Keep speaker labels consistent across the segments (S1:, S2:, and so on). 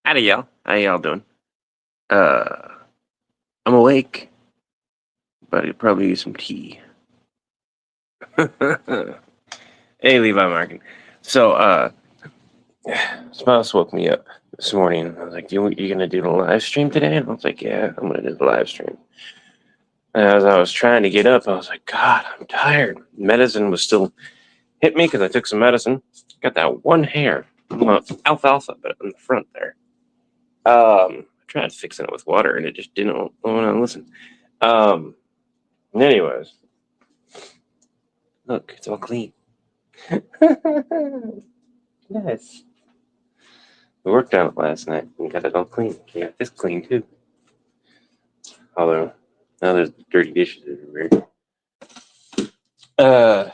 S1: Howdy, y'all. How y'all doing? Uh, I'm awake, but I could probably use some tea. Hey, Levi Markin. So, spouse woke me up this morning. I was like, you gonna do the live stream today? And I was like, yeah, I'm gonna do the live stream. And as I was trying to get up, I was like, God, I'm tired. Medicine was still hit me because I took some medicine. Got that one hair, well, alfalfa, but in the front there. I tried fixing it with water, and it just didn't want to listen. Anyways, look, it's all clean. Yes. We worked on it last night and got it all clean. We got this clean too. Although now there's dirty dishes everywhere. Uh,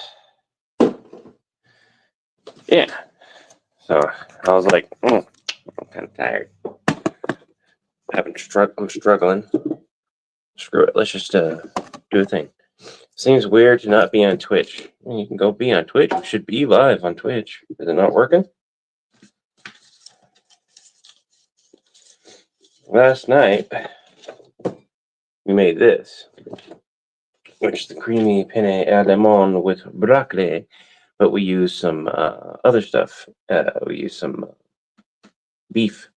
S1: yeah. So I was like, I'm kind of tired. I'm struggling. Screw it. Let's just do a thing. Seems weird to not be on Twitch. You can go be on Twitch. You should be live on Twitch. Is it not working? Last night we made this, which is the creamy penne à lemon with broccoli, but we use some other stuff. We use some beef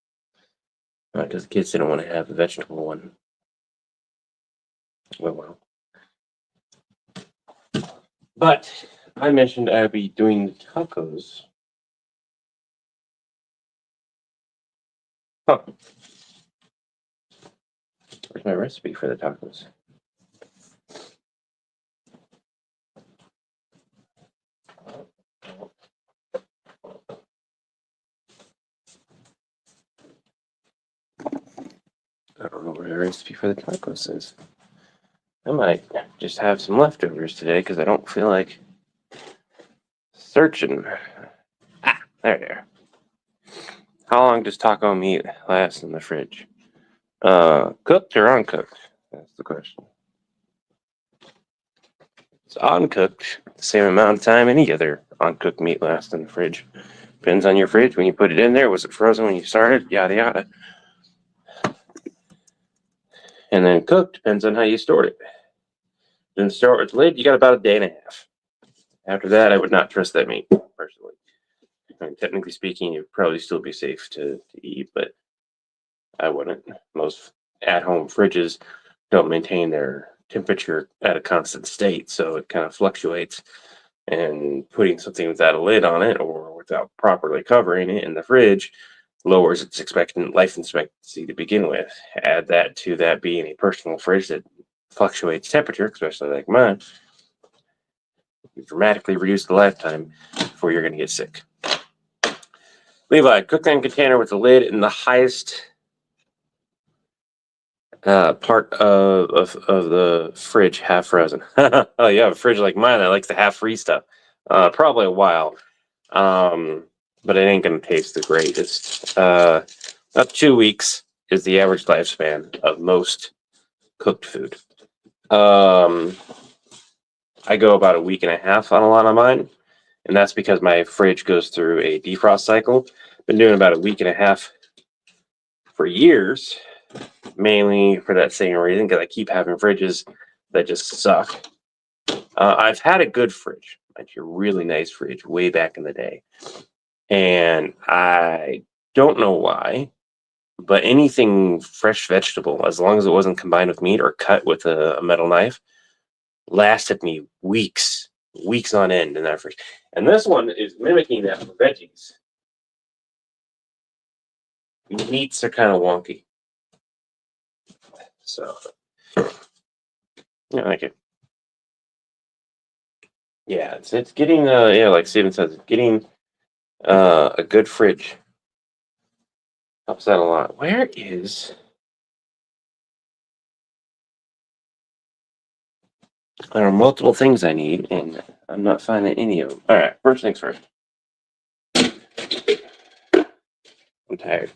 S1: because the kids didn't want to have the vegetable one. Well. But I mentioned I'd be doing the tacos. Huh. Where's my recipe for the tacos? I don't know where the recipe for the tacos is. I might just have some leftovers today because I don't feel like searching. Ah, there they are. How long does taco meat last in the fridge? Cooked or uncooked? That's the question. It's uncooked. The same amount of time any other uncooked meat lasts in the fridge. Depends on your fridge. When you put it in there, was it frozen when you started? Yada yada. And then cooked depends on how you stored it. Then store it with the lid, you got about a day and a half. After that, I would not trust that meat, personally. I mean, technically speaking, you'd probably still be safe to eat, but I wouldn't. Most at-home fridges don't maintain their temperature at a constant state, so it kind of fluctuates. And putting something without a lid on it or without properly covering it in the fridge lowers its expectant life expectancy to begin with. Add that to that being a personal fridge that fluctuates temperature, especially like mine, you dramatically reduce the lifetime before you're going to get sick. Levi, cook in container with the lid in the highest part of the fridge, half frozen. Oh, you have a fridge like mine that likes the half free stuff. Probably a while, but it ain't gonna taste the greatest. About 2 weeks is the average lifespan of most cooked food. I go about a week and a half on a lot of mine, and that's because my fridge goes through a defrost cycle. Been doing about a week and a half for years, mainly for that same reason, because I keep having fridges that just suck. I've had a good fridge, actually a really nice fridge, way back in the day, and I don't know why, but anything fresh vegetable, as long as it wasn't combined with meat or cut with a metal knife, lasted me weeks on end in that fridge. And this one is mimicking that for veggies. Meats are kind of wonky. So, yeah, I like it. Yeah, it's getting like Steven says, it's getting a good fridge helps out a lot. Where is? There are multiple things I need, and I'm not finding any of them. All right, first things first. I'm tired.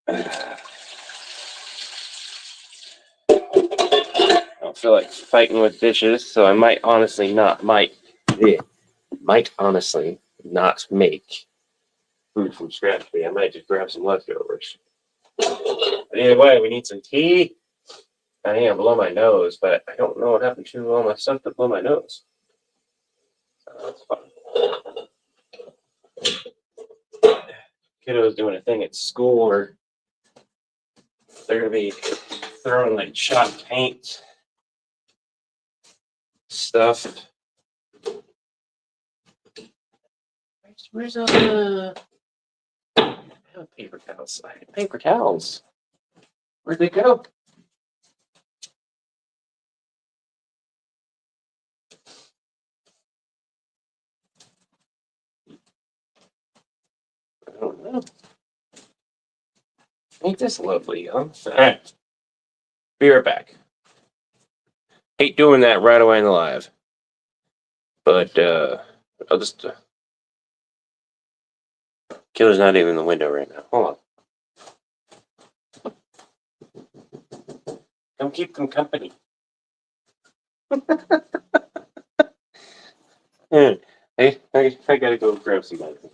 S1: I don't feel like fighting with dishes, so I might honestly not make food from scratch, but I might just grab some leftovers. But either way, we need some tea. I need to blow my nose, but I don't know what happened to all my stuff to blow my nose. That's fun. Kiddo's doing a thing at school where they're going to be throwing like shot paint stuff. Where's paper towels? I had paper towels. Where'd they go? I don't know. Ain't this lovely, huh? Alright. Be right back. Hate doing that right away in the live. But I'll just Killer's not even in the window right now. Hold on. Come keep them company. Hey, I gotta go grab some medicine.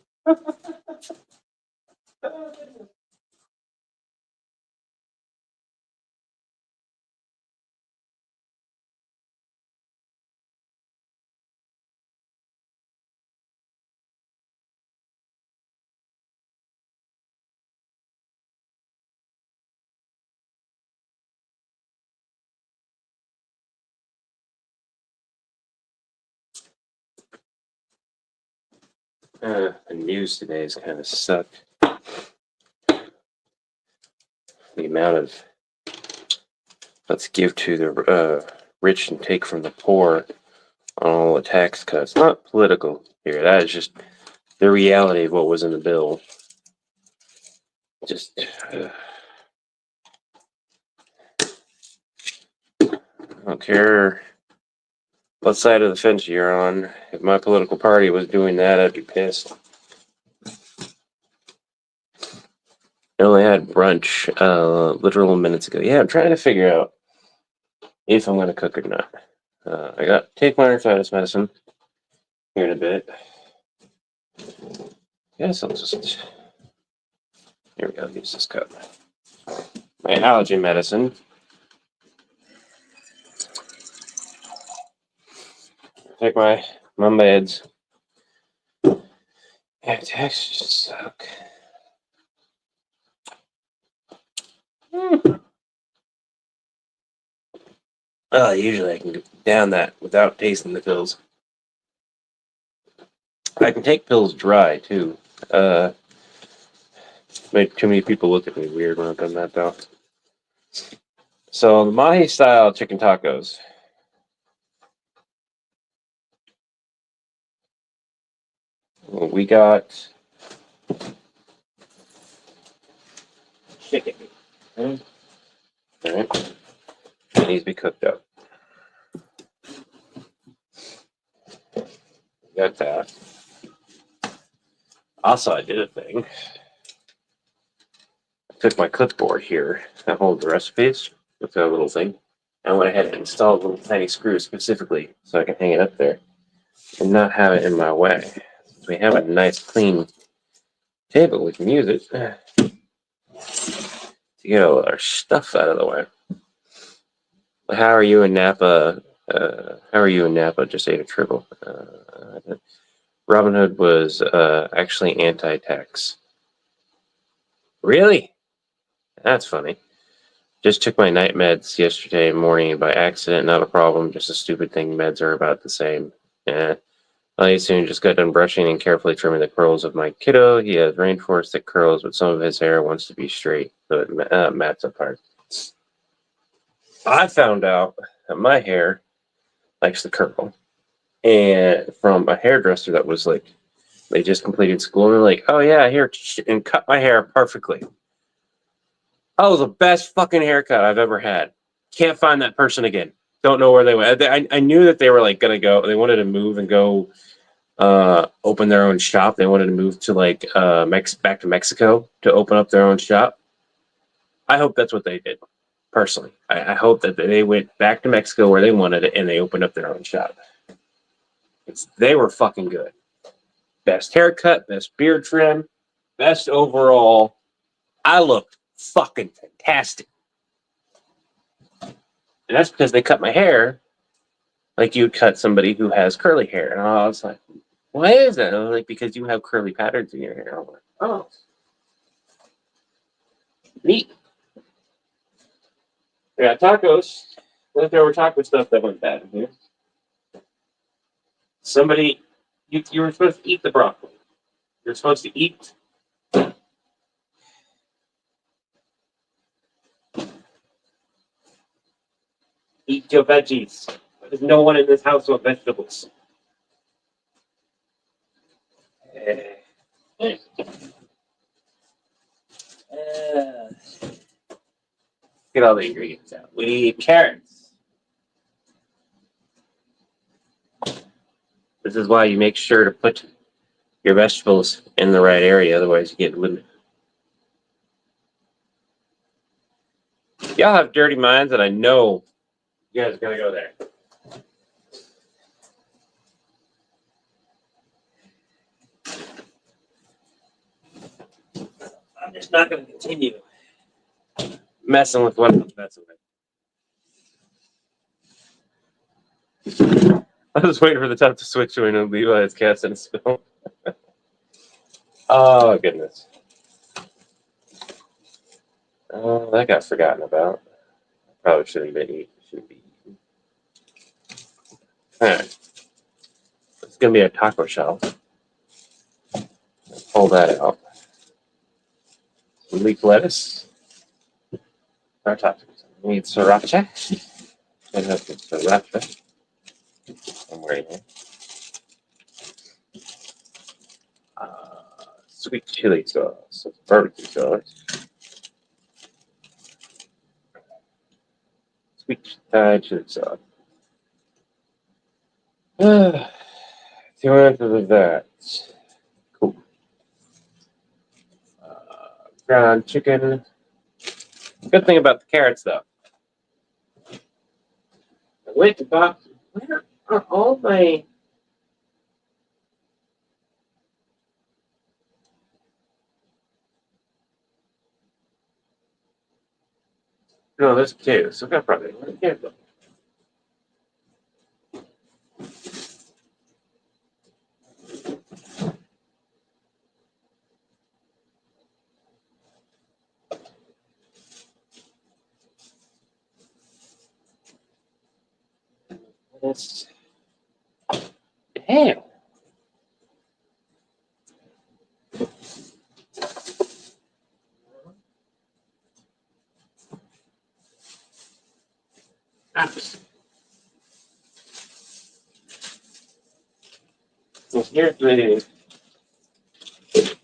S1: The news today has kind of sucked. The amount of let's give to the rich and take from the poor on all the tax cuts. Not political here. That is just the reality of what was in the bill. Just I don't care what side of the fence you're on. If my political party was doing that, I'd be pissed. I only had brunch literal minutes ago. Yeah, I'm trying to figure out if I'm going to cook or not. I got take my arthritis medicine here in a bit. Yes, I'll just here we go. Use this cup. My allergy medicine. Take my meds. Yeah, attacks just suck. Usually I can get down that without tasting the pills. I can take pills dry too. Made too many people look at me weird when I've done that though. So the Mahi style chicken tacos. Well, we got chicken. All right. It needs to be cooked up. Got that. Also, I did a thing. I took my clipboard here that holds the recipes with that little thing. I went ahead and installed a little tiny screw specifically so I can hang it up there and not have it in my way. So we have a nice clean table. We can use it to get all our stuff out of the way. How are you in Napa? Just ate a triple. Robin Hood was actually anti-tax. Really? That's funny. Just took my night meds yesterday morning by accident. Not a problem. Just a stupid thing. Meds are about the same. Yeah. I soon just got done brushing and carefully trimming the curls of my kiddo. He has rainforest thick curls, but some of his hair wants to be straight, so it mats apart. I found out that my hair likes the curl, and from a hairdresser that was like, they just completed school, and they're like, "Oh yeah, here," and cut my hair perfectly. Oh, the best fucking haircut I've ever had. Can't find that person again. Don't know where they went. I knew that they were like gonna go. They wanted to move and go open their own shop. They wanted to move to like back to Mexico to open up their own shop. I hope that's what they did. Personally, I hope that they went back to Mexico where they wanted it and they opened up their own shop. They were fucking good. Best haircut, best beard trim, best overall. I looked fucking fantastic. And that's because they cut my hair like you'd cut somebody who has curly hair. And I was like, why is that? I was like, because you have curly patterns in your hair. I'm like, oh, neat. Yeah, tacos. Leftover taco stuff that went bad in here. Somebody, you were supposed to eat the broccoli. You're supposed to eat. Eat your veggies. There's no one in this house with vegetables. Get all the ingredients out. We need carrots. This is why you make sure to put your vegetables in the right area, otherwise you get limited. Y'all have dirty minds, and I know you guys are gonna go there. I'm just not gonna continue messing with what I'm messing with. I was waiting for the top to switch when Levi is casting a spell. Oh goodness. Oh, that got forgotten about. Probably shouldn't be eaten. Alright. It's gonna be a taco shell. Pull that out. Some leaf lettuce. Our tacos. We need sriracha. I have some sriracha. Somewhere in here. Sweet chili sauce. Barbecue sauce. Sweet chili sauce. 2 ounces of that. Cool. Ground chicken. Good thing about the carrots, though. I went to buy. Where are all my? No, there's potatoes. So got probably. Where did it go? This. Damn. Well, here's the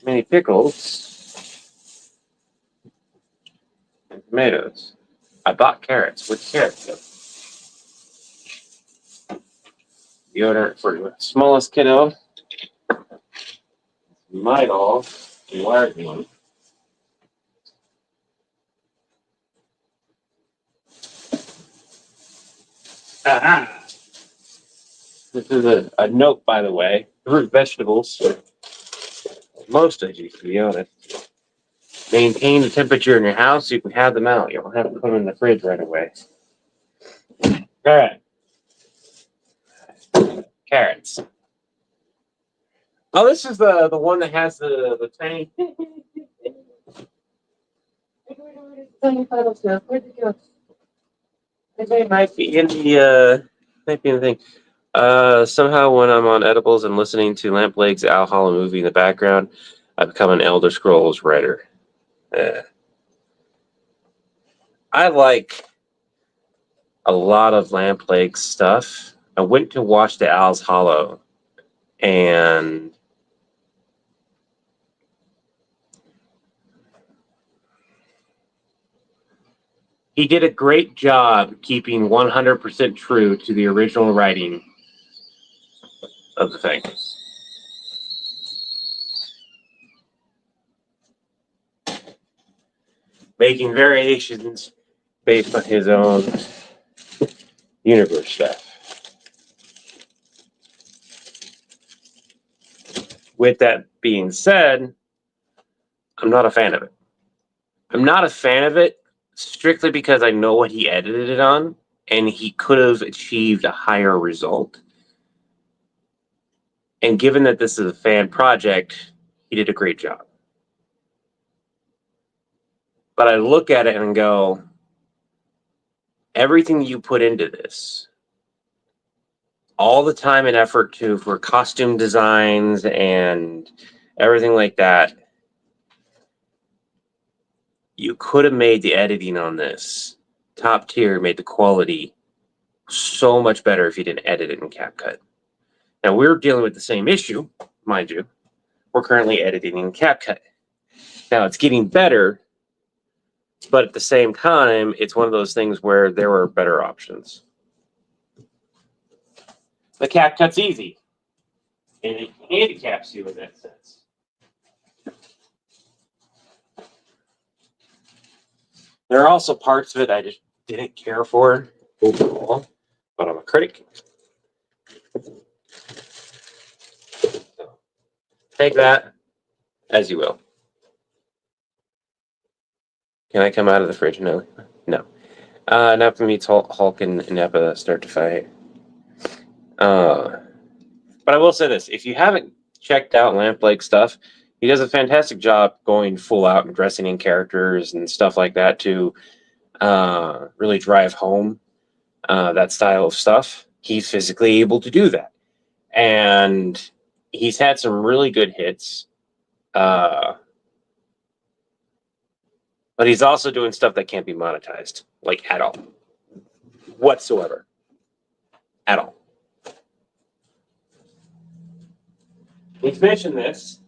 S1: mini pickles and tomatoes. I bought carrots. Which carrots, though? Deodorant for the smallest kiddo. My doll. The wired one. Aha! This is a note, by the way. Root vegetables. Most of you, to be honest. Maintain the temperature in your house so you can have them out. You don't have to put them in the fridge right away. Alright. Carrots. Oh, this is the one that has the tiny. Where'd it go? It might be in the thing. Somehow when I'm on edibles and listening to Lampleg's Al Hollow movie in the background, I become an Elder Scrolls writer. I like a lot of Lampleg's stuff. I went to watch the Al's Hollow, and he did a great job keeping 100% true to the original writing of the thing. Making variations based on his own universe stuff. With that being said, I'm not a fan of it. I'm not a fan of it strictly because I know what he edited it on, and he could have achieved a higher result. And given that this is a fan project, he did a great job. But I look at it and go, everything you put into this, all the time and effort for costume designs and everything like that, you could have made the editing on this top tier, made the quality so much better if you didn't edit it in CapCut. Now we're dealing with the same issue, mind you. We're currently editing in CapCut. Now it's getting better, but at the same time, it's one of those things where there were better options. The CapCut's easy, and it handicaps you in that sense. There are also parts of it I just didn't care for overall, but I'm a critic. So, take that as you will. Can I come out of the fridge? No. No. Nappa meets Hulk and Nappa start to fight. But I will say this. If you haven't checked out Lamplight stuff, he does a fantastic job going full out and dressing in characters and stuff like that to really drive home that style of stuff. He's physically able to do that. And he's had some really good hits. But he's also doing stuff that can't be monetized, like at all. Whatsoever. At all. He's mentioned this.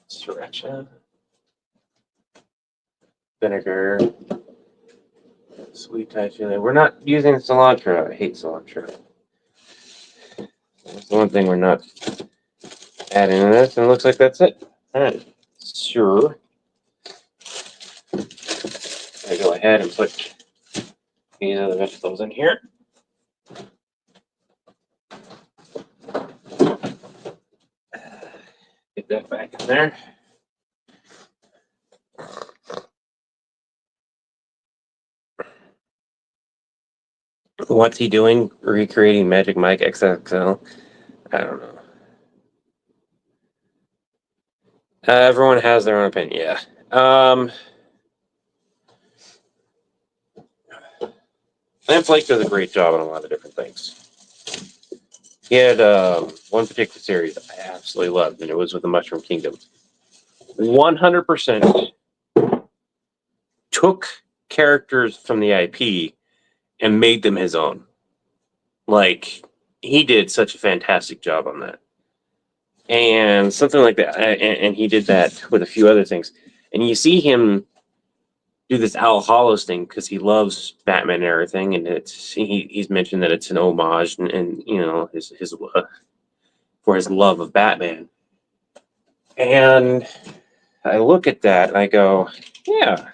S1: Sriracha, vinegar, sweet Thai chili. We're not using cilantro. I hate cilantro. That's the one thing we're not adding in this, and it looks like that's it. All right, sure. I go ahead and put these other vegetables in here. Get that back in there. What's he doing? Recreating Magic Mike XXL? I don't know. Everyone has their own opinion. Yeah. Flake does a great job on a lot of different things. He had one particular series I absolutely loved, and it was with the Mushroom Kingdom. 100% took characters from the IP and made them his own. Like, he did such a fantastic job on that. And something like that. And he did that with a few other things. And you see him do this Al Hollows thing because he loves Batman and everything. And he's mentioned that it's an homage and you know, his for his love of Batman. And I look at that and I go, yeah,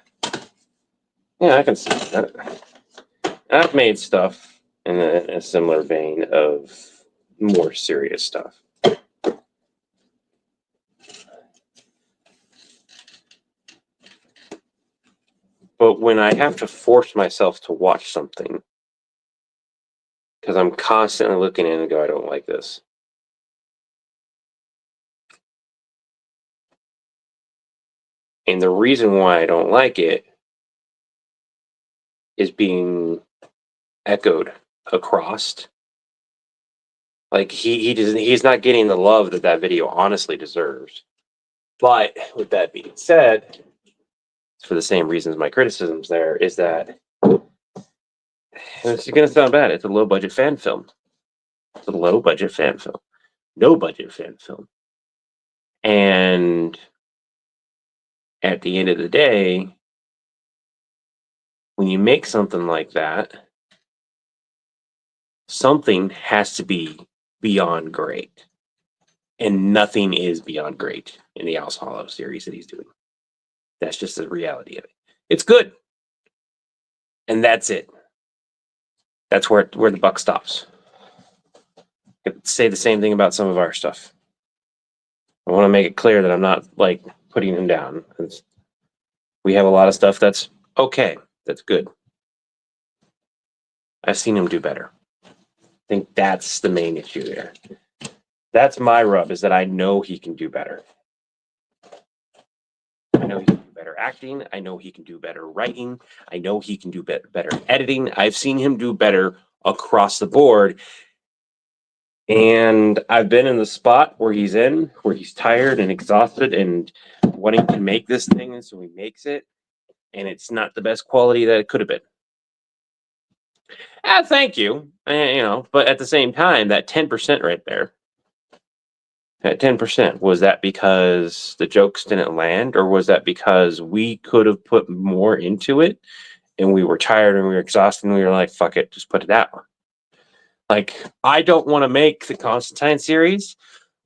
S1: I can see that. I've made stuff in a similar vein of more serious stuff. But when I have to force myself to watch something, because I'm constantly looking in and go, I don't like this. And the reason why I don't like it is being echoed across. Like he's not getting the love that video honestly deserves. But with that being said, for the same reasons my criticisms there is that it's going to sound bad. It's a low budget fan film. It's a low budget fan film. No budget fan film. And at the end of the day, when you make something like that, something has to be beyond great. And nothing is beyond great in the House Hollow series that he's doing. That's just the reality of it. It's good. And that's it. That's where the buck stops. I could say the same thing about some of our stuff. I want to make it clear that I'm not like putting him down. We have a lot of stuff that's okay. That's good. I've seen him do better. I think that's the main issue there. That's my rub, is that I know he can do better. I know he can do better acting. I know he can do better writing. I know he can do better editing. I've seen him do better across the board. And I've been in the spot where he's tired and exhausted and wanting to make this thing, and so he makes it, and it's not the best quality that it could have been. Thank you. But at the same time, that 10% right there, that 10%, was that because the jokes didn't land, or was that because we could have put more into it and we were tired and we were exhausted and we were like, fuck it, just put it out? Like, I don't want to make the Constantine series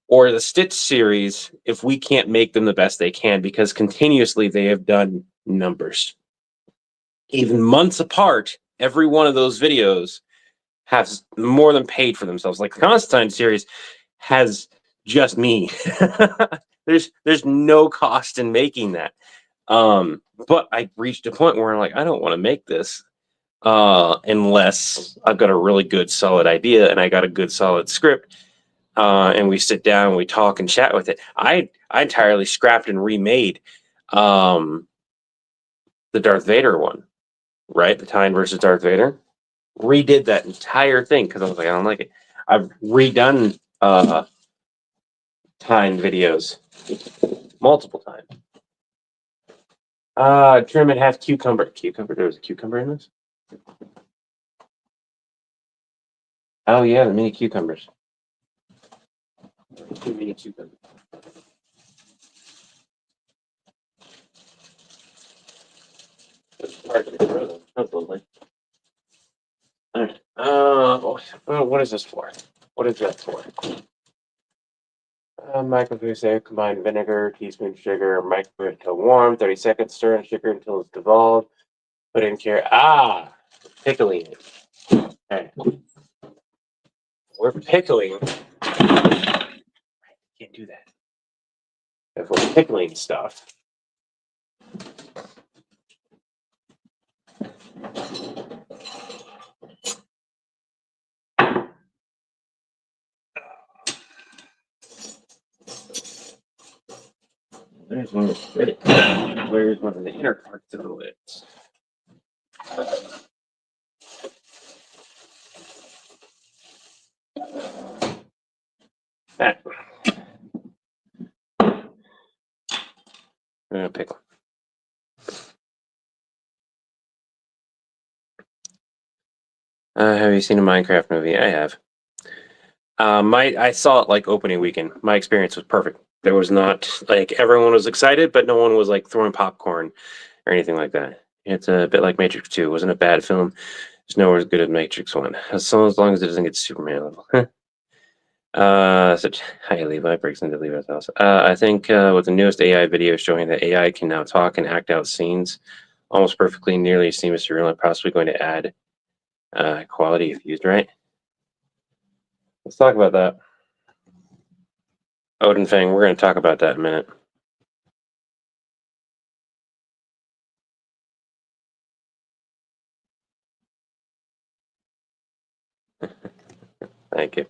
S1: or the Stitch series if we can't make them the best they can, because continuously they have done numbers. Even months apart, every one of those videos has more than paid for themselves. Like the Constantine series has just me. There's no cost in making that. But I reached a point where I'm like, I don't want to make this unless I've got a really good solid idea and I got a good solid script, and we sit down and we talk and chat with it. I entirely scrapped and remade the Darth Vader one, right? The Tyne versus Darth Vader. Redid that entire thing because I was like, I don't like it. I've redone Tyne videos multiple times. Trim and half cucumber. There was a cucumber in this? Oh yeah, the mini cucumbers. 2 mini cucumbers. That's lovely. All right. What is this for? What is that for? Microwave save, combine vinegar, teaspoon sugar, microwave until warm, 30 seconds, stir in sugar until it's dissolved. Put in carrot. Pickling it. Okay. We're pickling. Can't do that. If we're pickling stuff. There's one of the where's one of the inner parts of the lids. That. I'm gonna pickle. Have you seen a Minecraft movie? I have. I saw it like opening weekend. My experience was perfect. There was not like everyone was excited, but no one was like throwing popcorn or anything like that. It's a bit like Matrix 2. It wasn't a bad film. It's nowhere as good as Matrix 1. As long as it doesn't get Superman level. Hi Levi, breaks into Levi's house. I think with the newest AI video showing that AI can now talk and act out scenes almost perfectly, nearly as seamless to real, and possibly going to add quality if used right. Let's talk about that. Odin Fang, we're going to talk about that in a minute. Thank you.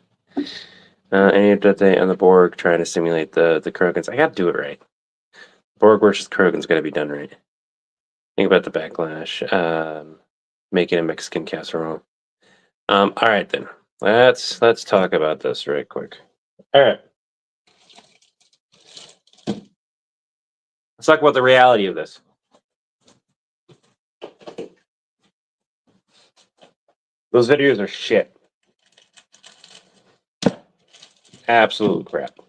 S1: Any update on the Borg trying to simulate the Krogans? I got to do it right. Borg versus Krogans got to be done right. Think about the backlash. Making a Mexican casserole. All right then. Let's talk about this right quick. All right. Let's talk about the reality of this. Those videos are shit. Absolute crap.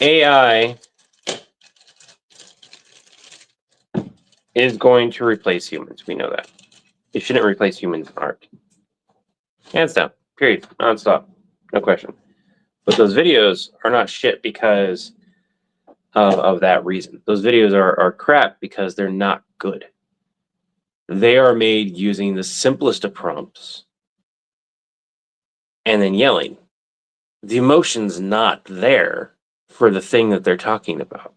S1: AI is going to replace humans. We know that. It shouldn't replace humans in art. Hands down. Period. Nonstop. No question. But those videos are not shit because of that reason. Those videos are crap because they're not good. They are made using the simplest of prompts and then yelling. The emotion's not there for the thing that they're talking about.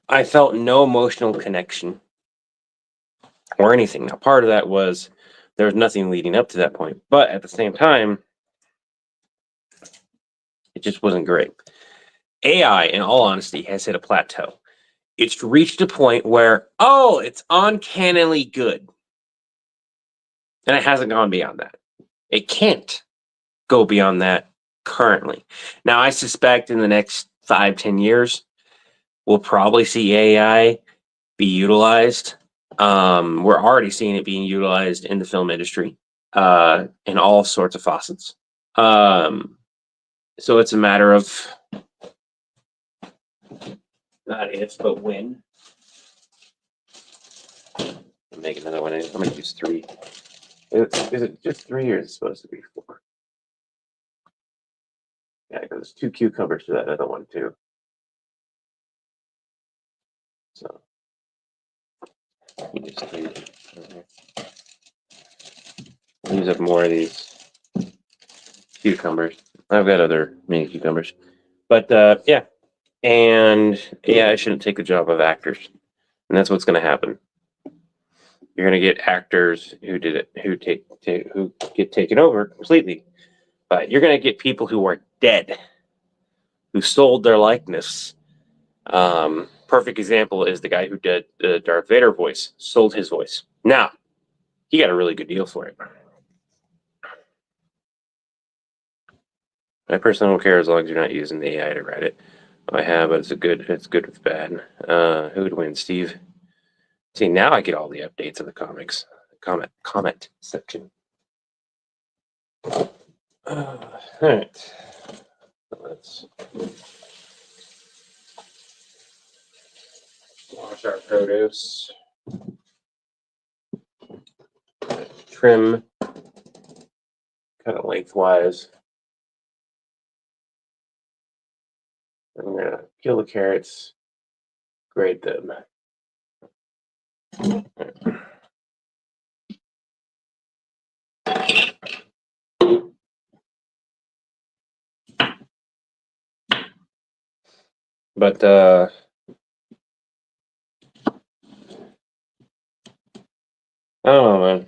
S1: I felt no emotional connection or anything. Now, part of that was there was nothing leading up to that point, but at the same time, it just wasn't great. AI, in all honesty, has hit a plateau. It's reached a point where, it's uncannily good. And it hasn't gone beyond that. It can't go beyond that currently. Now, I suspect in the next 5-10 years, we'll probably see AI be utilized. We're already seeing it being utilized in the film industry in all sorts of facets. So it's a matter of not if, but when. I'll make another one. I'm going to use 3. Is it just 3 or is it supposed to be 4? Yeah, because there's 2 cucumbers to that other one too. So use 3. I'll use up more of these cucumbers. I've got other mini cucumbers, but yeah, and yeah, I shouldn't take the job of actors, and that's what's going to happen. You're going to get actors who did it, who get taken over completely, but you're going to get people who are dead, who sold their likeness. Perfect example is the guy who did the Darth Vader voice, sold his voice. Now, he got a really good deal for it. I personally don't care as long as you're not using the AI to write it. I have, but it's good with bad. Who would win, Steve? See, now I get all the updates of the comics. Comment section. All right. Let's wash our produce. Trim. Kind of lengthwise. I'm going to peel the carrots, grate them. But I don't know, man.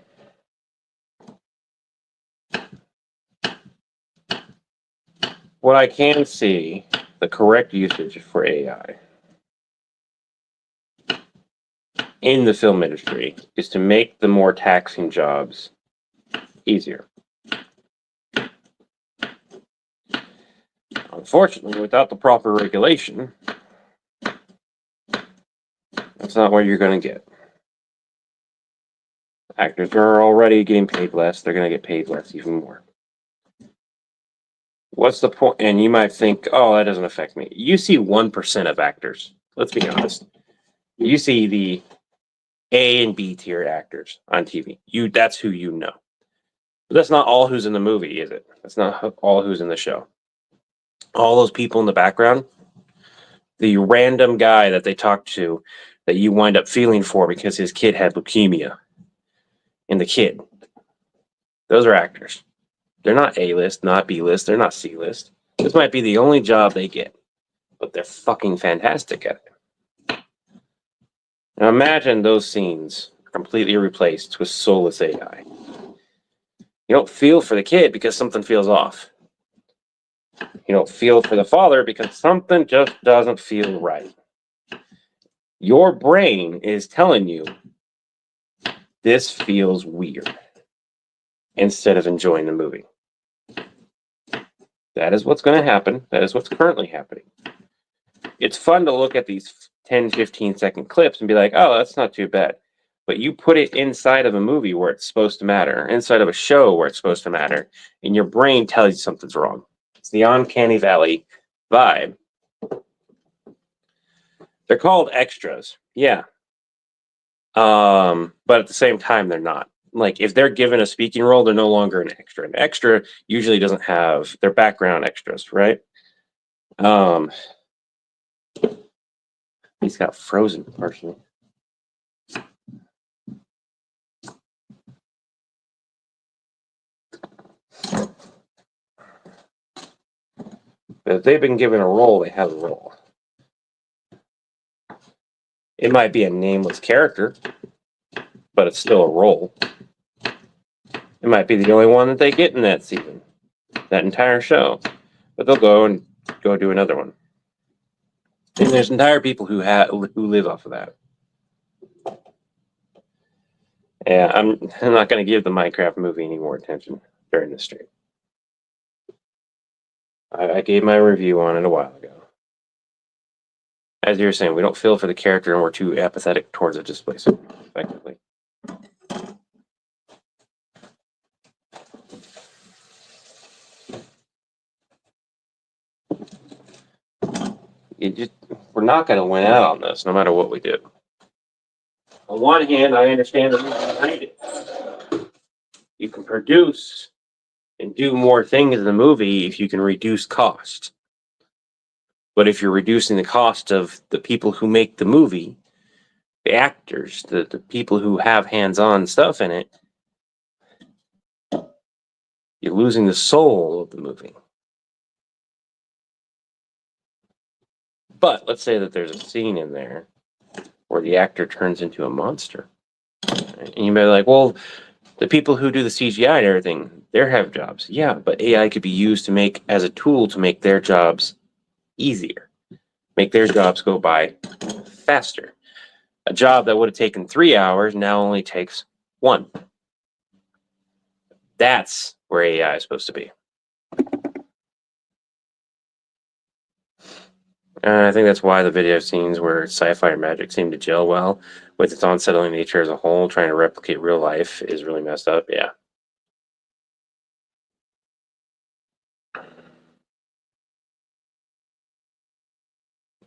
S1: What I can see, the correct usage for AI in the film industry is to make the more taxing jobs easier. Unfortunately, without the proper regulation, that's not what you're going to get. Actors are already getting paid less. They're going to get paid less even more. What's the point? And you might think, that doesn't affect me. You see 1% of actors. Let's be honest. You see the A and B tier actors on TV. That's who you know. But that's not all who's in the movie, is it? That's not all who's in the show. All those people in the background, the random guy that they talk to that you wind up feeling for because his kid had leukemia, and the kid, those are actors. They're not A-list, not B-list, they're not C-list. This might be the only job they get, but they're fucking fantastic at it. Now imagine those scenes completely replaced with soulless AI. You don't feel for the kid because something feels off. You don't feel for the father because something just doesn't feel right. Your brain is telling you this feels weird instead of enjoying the movie. That is what's going to happen. That is what's currently happening. It's fun to look at these 10, 15-second clips and be like, that's not too bad. But you put it inside of a movie where it's supposed to matter, inside of a show where it's supposed to matter, and your brain tells you something's wrong. It's the uncanny valley vibe. They're called extras, yeah. But at the same time, they're not. like if they're given a speaking role, they're no longer an extra. An extra usually doesn't have their background extras, right? He's got frozen partially. But if they've been given a role, they have a role. It might be a nameless character, but it's still a role. It might be the only one that they get in that season, that entire show. But they'll go do another one. And there's entire people who live off of that. Yeah, I'm not going to give the Minecraft movie any more attention during this stream. I gave my review on it a while ago. As you were saying, we don't feel for the character and we're too apathetic towards it displacement, effectively. We're not going to win out on this, no matter what we do. On one hand, I understand the reason behind it. You can produce and do more things in the movie if you can reduce cost. But if you're reducing the cost of the people who make the movie, the actors, the people who have hands-on stuff in it, you're losing the soul of the movie. But let's say that there's a scene in there where the actor turns into a monster. And you may be like, well, the people who do the CGI and everything, they have jobs. Yeah, but AI could be used to make as a tool to make their jobs easier, make their jobs go by faster. A job that would have taken 3 hours now only takes 1. That's where AI is supposed to be. I think that's why the video scenes where sci-fi and magic seem to gel well with its unsettling nature as a whole, trying to replicate real life is really messed up. Yeah.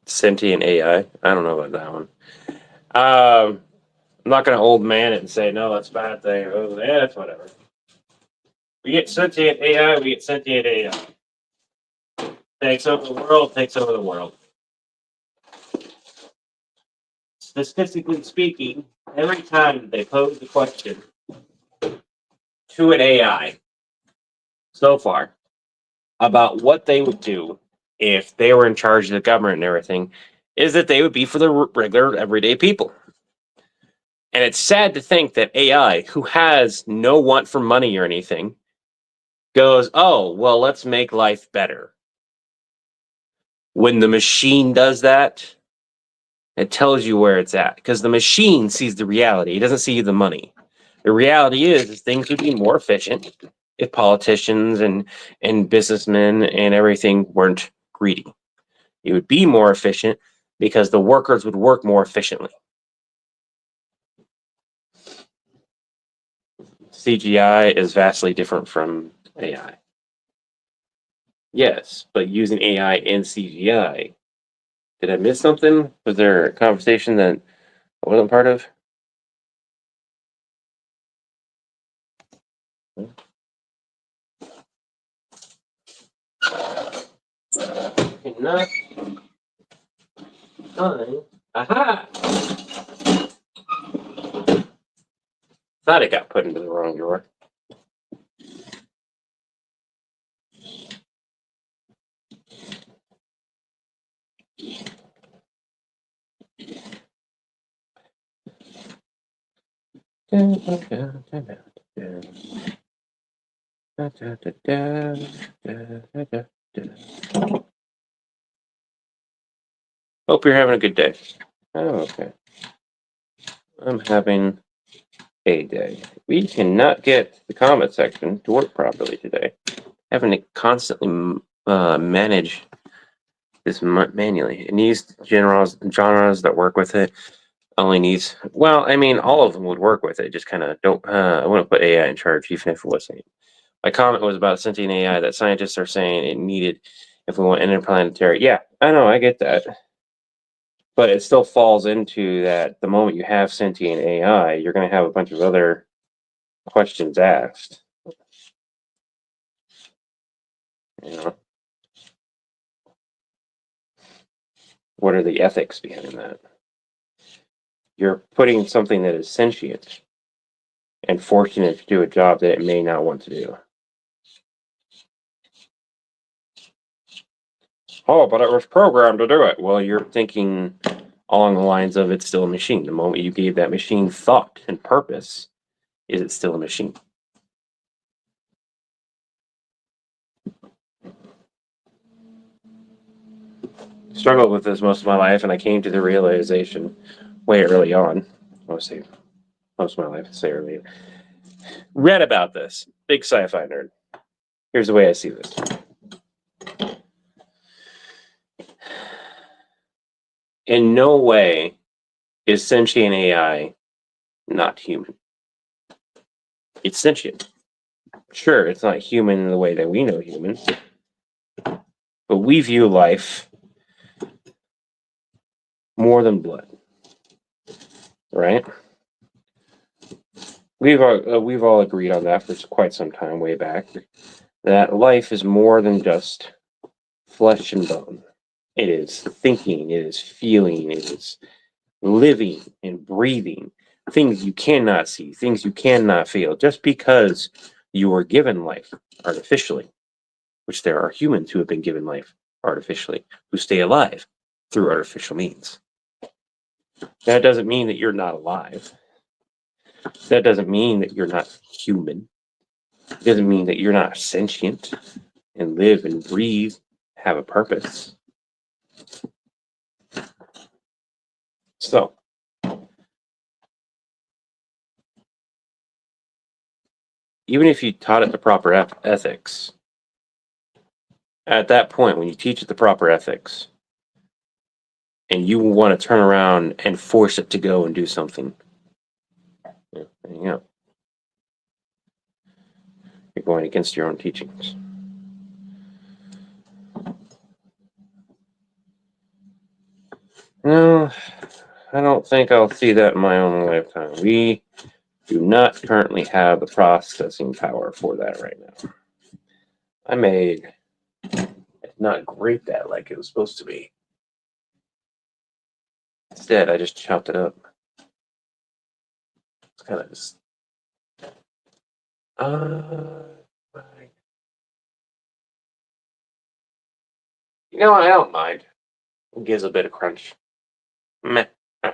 S1: Sentient AI. I don't know about that one. I'm not going to old man it and say, no, that's a bad thing. Oh, yeah, it's whatever. We get sentient AI, we get sentient AI. Takes over the world, takes over the world. Statistically speaking, every time they pose the question to an AI so far about what they would do if they were in charge of the government and everything, is that they would be for the regular, everyday people. And it's sad to think that AI, who has no want for money or anything, goes, oh, well, let's make life better. When the machine does that, it tells you where it's at. Because the machine sees the reality. It doesn't see the money. The reality is things would be more efficient if politicians and businessmen and everything weren't greedy. It would be more efficient because the workers would work more efficiently. CGI is vastly different from AI. Yes, but using AI and CGI. Did I miss something? Was there a conversation that I wasn't part of? Enough time. Aha! Thought it got put into the wrong drawer. Hope you're having a good day. Oh, okay. I'm having a day. We cannot get the comment section to work properly today. Having to constantly manage this manually. It needs genres that work with it. Only needs, well, I mean, all of them would work with it. Just kind of don't, I wouldn't put AI in charge, even if it wasn't. My comment was about sentient AI that scientists are saying it needed if we want interplanetary. Yeah, I know, I get that. But it still falls into that the moment you have sentient AI, you're going to have a bunch of other questions asked. You know, what are the ethics behind that? You're putting something that is sentient and forcing it to do a job that it may not want to do. Oh, but it was programmed to do it. Well, you're thinking along the lines of it's still a machine. The moment you gave that machine thought and purpose, is it still a machine? Struggled with this most of my life, and I came to the realization way early on. I want to say most of my life, say early. Read about this. Big sci-fi nerd. Here's the way I see this. In no way is sentient AI not human. It's sentient. Sure, it's not human in the way that we know humans, but we view life more than blood, right? We've all agreed on that for quite some time, way back, that life is more than just flesh and bone. It is thinking, it is feeling, it is living and breathing. Things you cannot see, things you cannot feel, just because you were given life artificially, which there are humans who have been given life artificially, who stay alive through artificial means. That doesn't mean that you're not alive. That doesn't mean that you're not human. It doesn't mean that you're not sentient and live and breathe, have a purpose. So, even if you taught it the proper ethics, at that point, when you teach it the proper ethics, and you want to turn around and force it to go and do something, there you go. You're going against your own teachings. No, I don't think I'll see that in my own lifetime. We do not currently have the processing power for that right now. I made not grate that like it was supposed to be. Instead, I just chopped it up. It's kind of just. You know, I don't mind. It gives a bit of crunch. Meh. All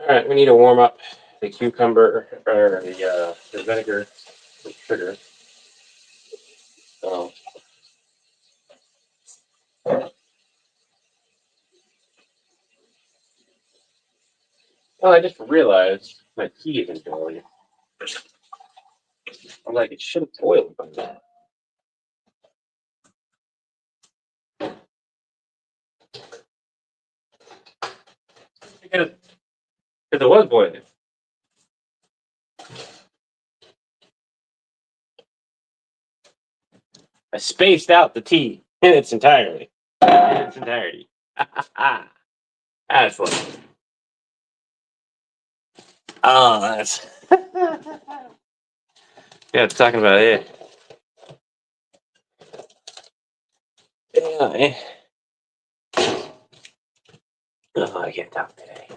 S1: right, we need to warm up the cucumber or the vinegar with sugar. So, well, I just realized my tea isn't boiling. I'm like, it should have boiled by now. Because it was boiling. I spaced out the tea in its entirety. That's funny. Oh, that's. Yeah, talking about it. Yeah. Oh, I can't talk today.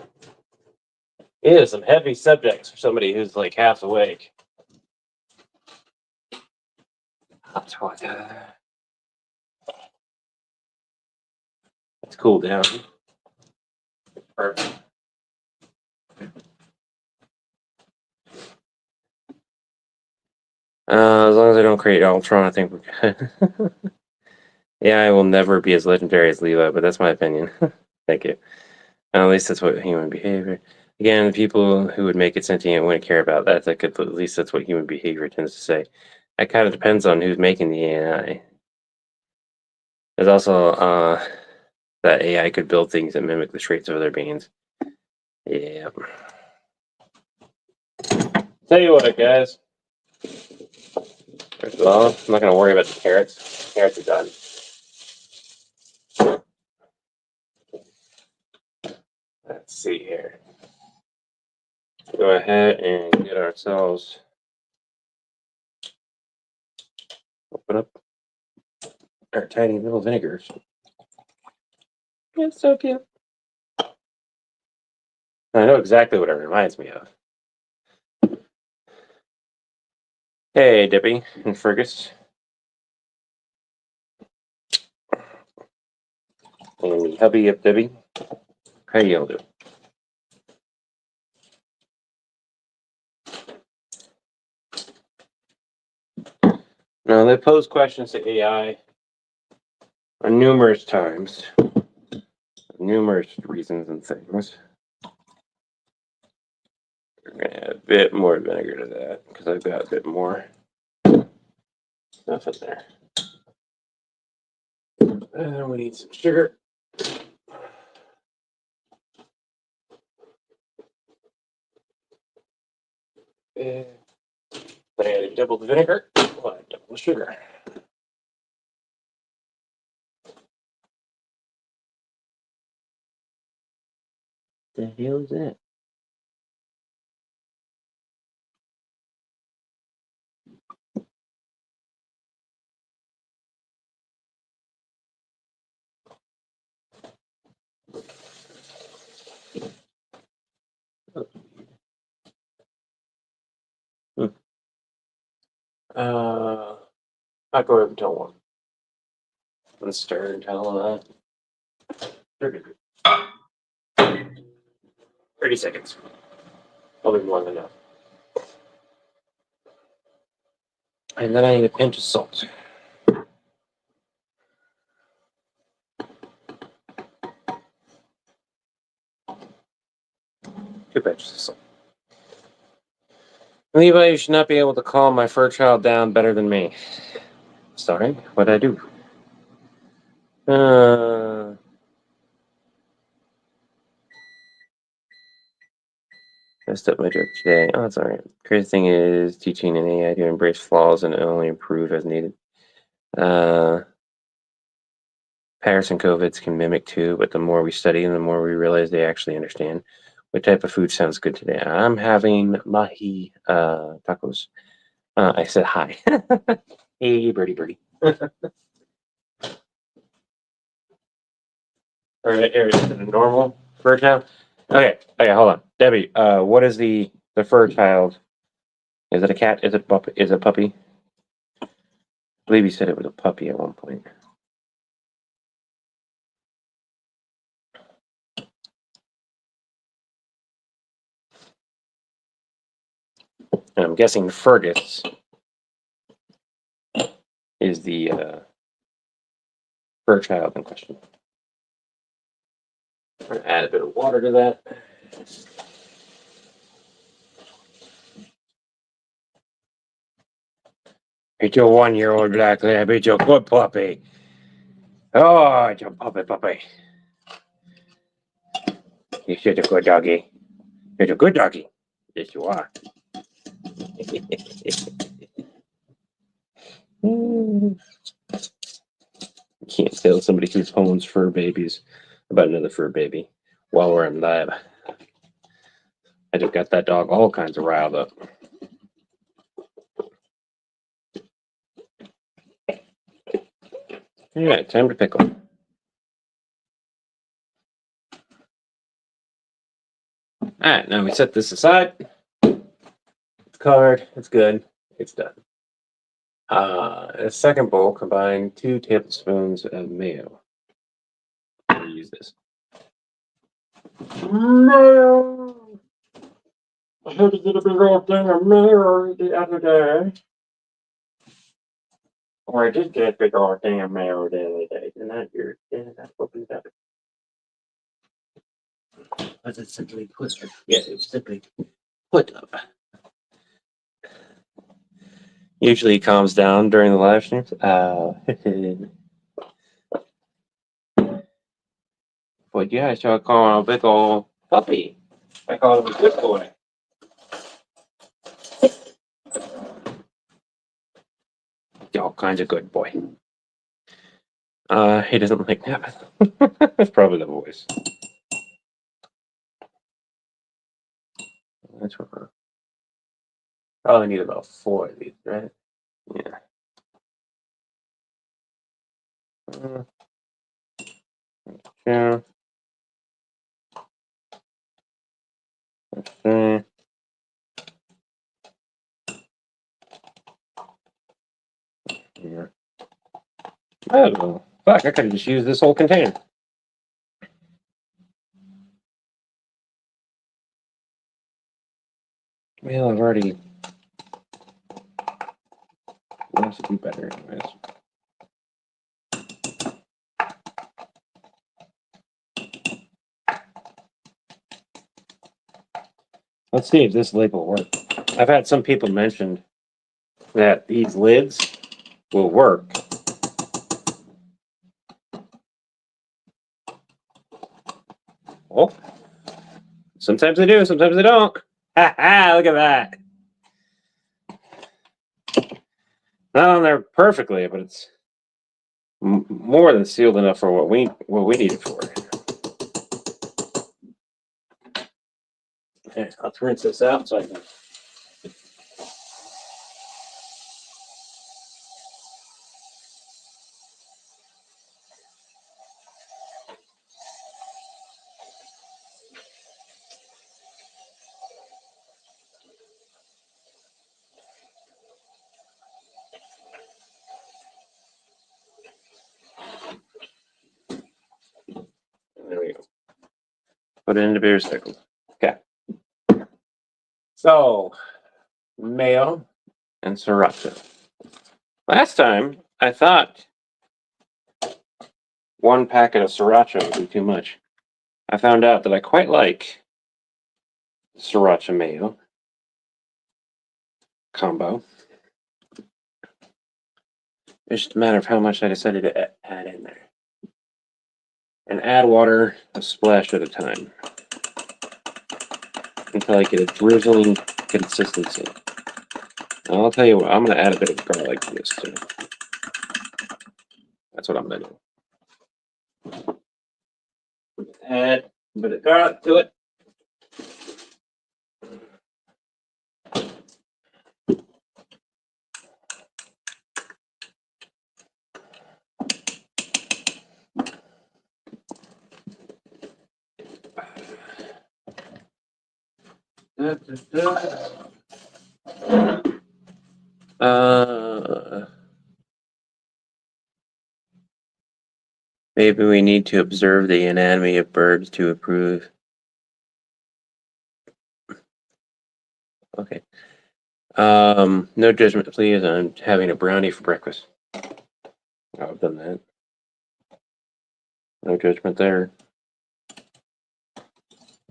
S1: It is some heavy subjects for somebody who's like half awake. Let's cool down. Perfect. As long as I don't create Ultron, I think we're good. Yeah, I will never be as legendary as Levi, but that's my opinion. Thank you. And at least that's what human behavior. Again, the people who would make it sentient wouldn't care about that. At least that's what human behavior tends to say. That kind of depends on who's making the AI. There's also that AI could build things that mimic the traits of other beings. Yeah. Tell you what, guys. First of all, I'm not going to worry about the carrots. Carrots are done. Let's see here. go ahead and get ourselves, open up our tiny little vinegars. It's so cute. I know exactly what it reminds me of. Hey, Debbie and Fergus. And the hubby of Debbie. How y'all do? Now, they pose questions to AI on numerous times, numerous reasons and things. We're going to add a bit more vinegar to that because I've got a bit more stuff in there. And we need some sugar. And I added double the vinegar, double the sugar. The hell is that? I'll go over and tell one. Let's stir and tell that. 30 seconds. Probably more than enough. And then I need a pinch of salt. 2 pinches of salt. Levi, you should not be able to calm my fur child down better than me. Sorry, what'd I do? Messed up my joke today. Oh, that's alright. Crazy thing is teaching an AI to embrace flaws and only improve as needed. Paris and COVIDs can mimic too, but the more we study and the more we realize they actually understand. What type of food sounds good today? I'm having mahi tacos. I said hi. Hey, birdie. All right, here is the normal fur child. Okay, hold on, Debbie. What is the fur child? Is it a cat? Is it puppy? Is it a puppy? I believe you said it was a puppy at one point. And I'm guessing Fergus is the fur child in question. I'm gonna add a bit of water to that. It's your 1-year-old black lab. It's your good puppy. Oh, it's your puppy. You're such a good doggy. You're a good doggy. Yes, you are. Can't tell somebody who owns fur babies about another fur baby while we're in lab. I just got that dog all kinds of riled up. All right, time to pickle. All right, now we set this aside. It's covered. It's good. It's done. A second bowl, combine 2 tablespoons of mayo. I'm gonna use this. Mayo. I had to get a big old thing of mayo the other day. Or I did get a big old thing of mayo the other day. Isn't that weird? Yeah, that's what we got. Was it simply put? Yes, it was simply put up. Usually he calms down during the live streams. But yeah, so I call him a big old puppy. I call him a good boy. All kinds of good boy. He doesn't like that. That's probably the voice. That's what probably need about 4 of these, right? Yeah. Yeah. Okay. Yeah. Oh, fuck, I could have just used this whole container. Well, I've already... What else would be better anyways? Let's see if this lid will work. I've had some people mention that these lids will work. Oh, sometimes they do, sometimes they don't. Ha ha! Look at that. Not on there perfectly, but it's more than sealed enough for what we need it for. Okay, let's rinse this out so I can. There we go. Put it into beer cycle. Okay. So, mayo and sriracha. Last time, I thought 1 packet of sriracha would be too much. I found out that I quite like sriracha mayo combo. It's just a matter of how much I decided to add in there. And add water a splash at a time until I get a drizzling consistency. And I'll tell you what, I'm going to add a bit of garlic to this too. That's what I'm going to do. Add a bit of garlic to it. Maybe we need to observe the anatomy of birds to approve. Okay. No judgment, please. I'm having a brownie for breakfast. Oh, I've done that. No judgment there.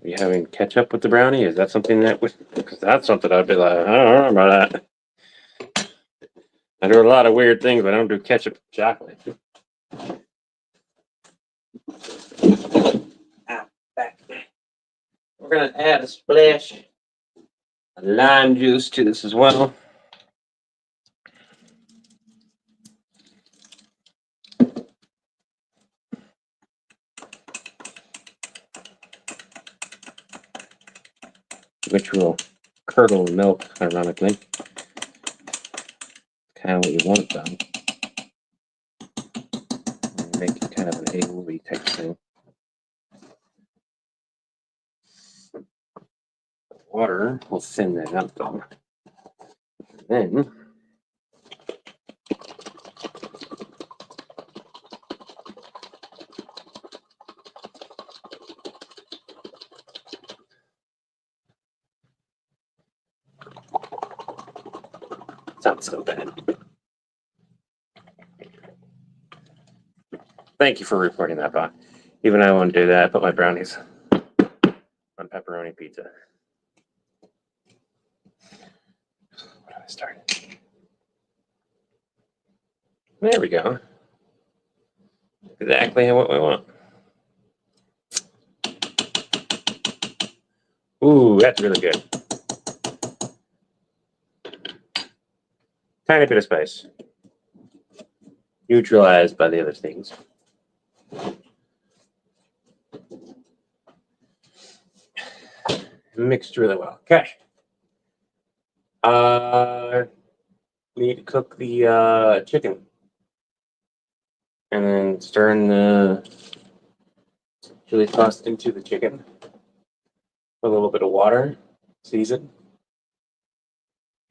S1: Are you having ketchup with the brownie? Is that something that would? Because that's something I'd be like, I don't know about that. I do a lot of weird things, but I don't do ketchup with chocolate. Ow, back. We're gonna add a splash of lime juice to this as well. Which will curdle the milk, ironically. Kind of what you want, though. Make it kind of an aioli type thing. Water will thin that out, though. And then it's not so bad. Thank you for reporting that, Bob. Even I won't do that. I put my brownies on pepperoni pizza. What did I start? There we go. Exactly what we want. Ooh, that's really good. Tiny bit of spice. Neutralized by the other things. mixed really well. Okay. We need to cook the chicken. And then stir in the chili sauce into the chicken. With a little bit of water, season.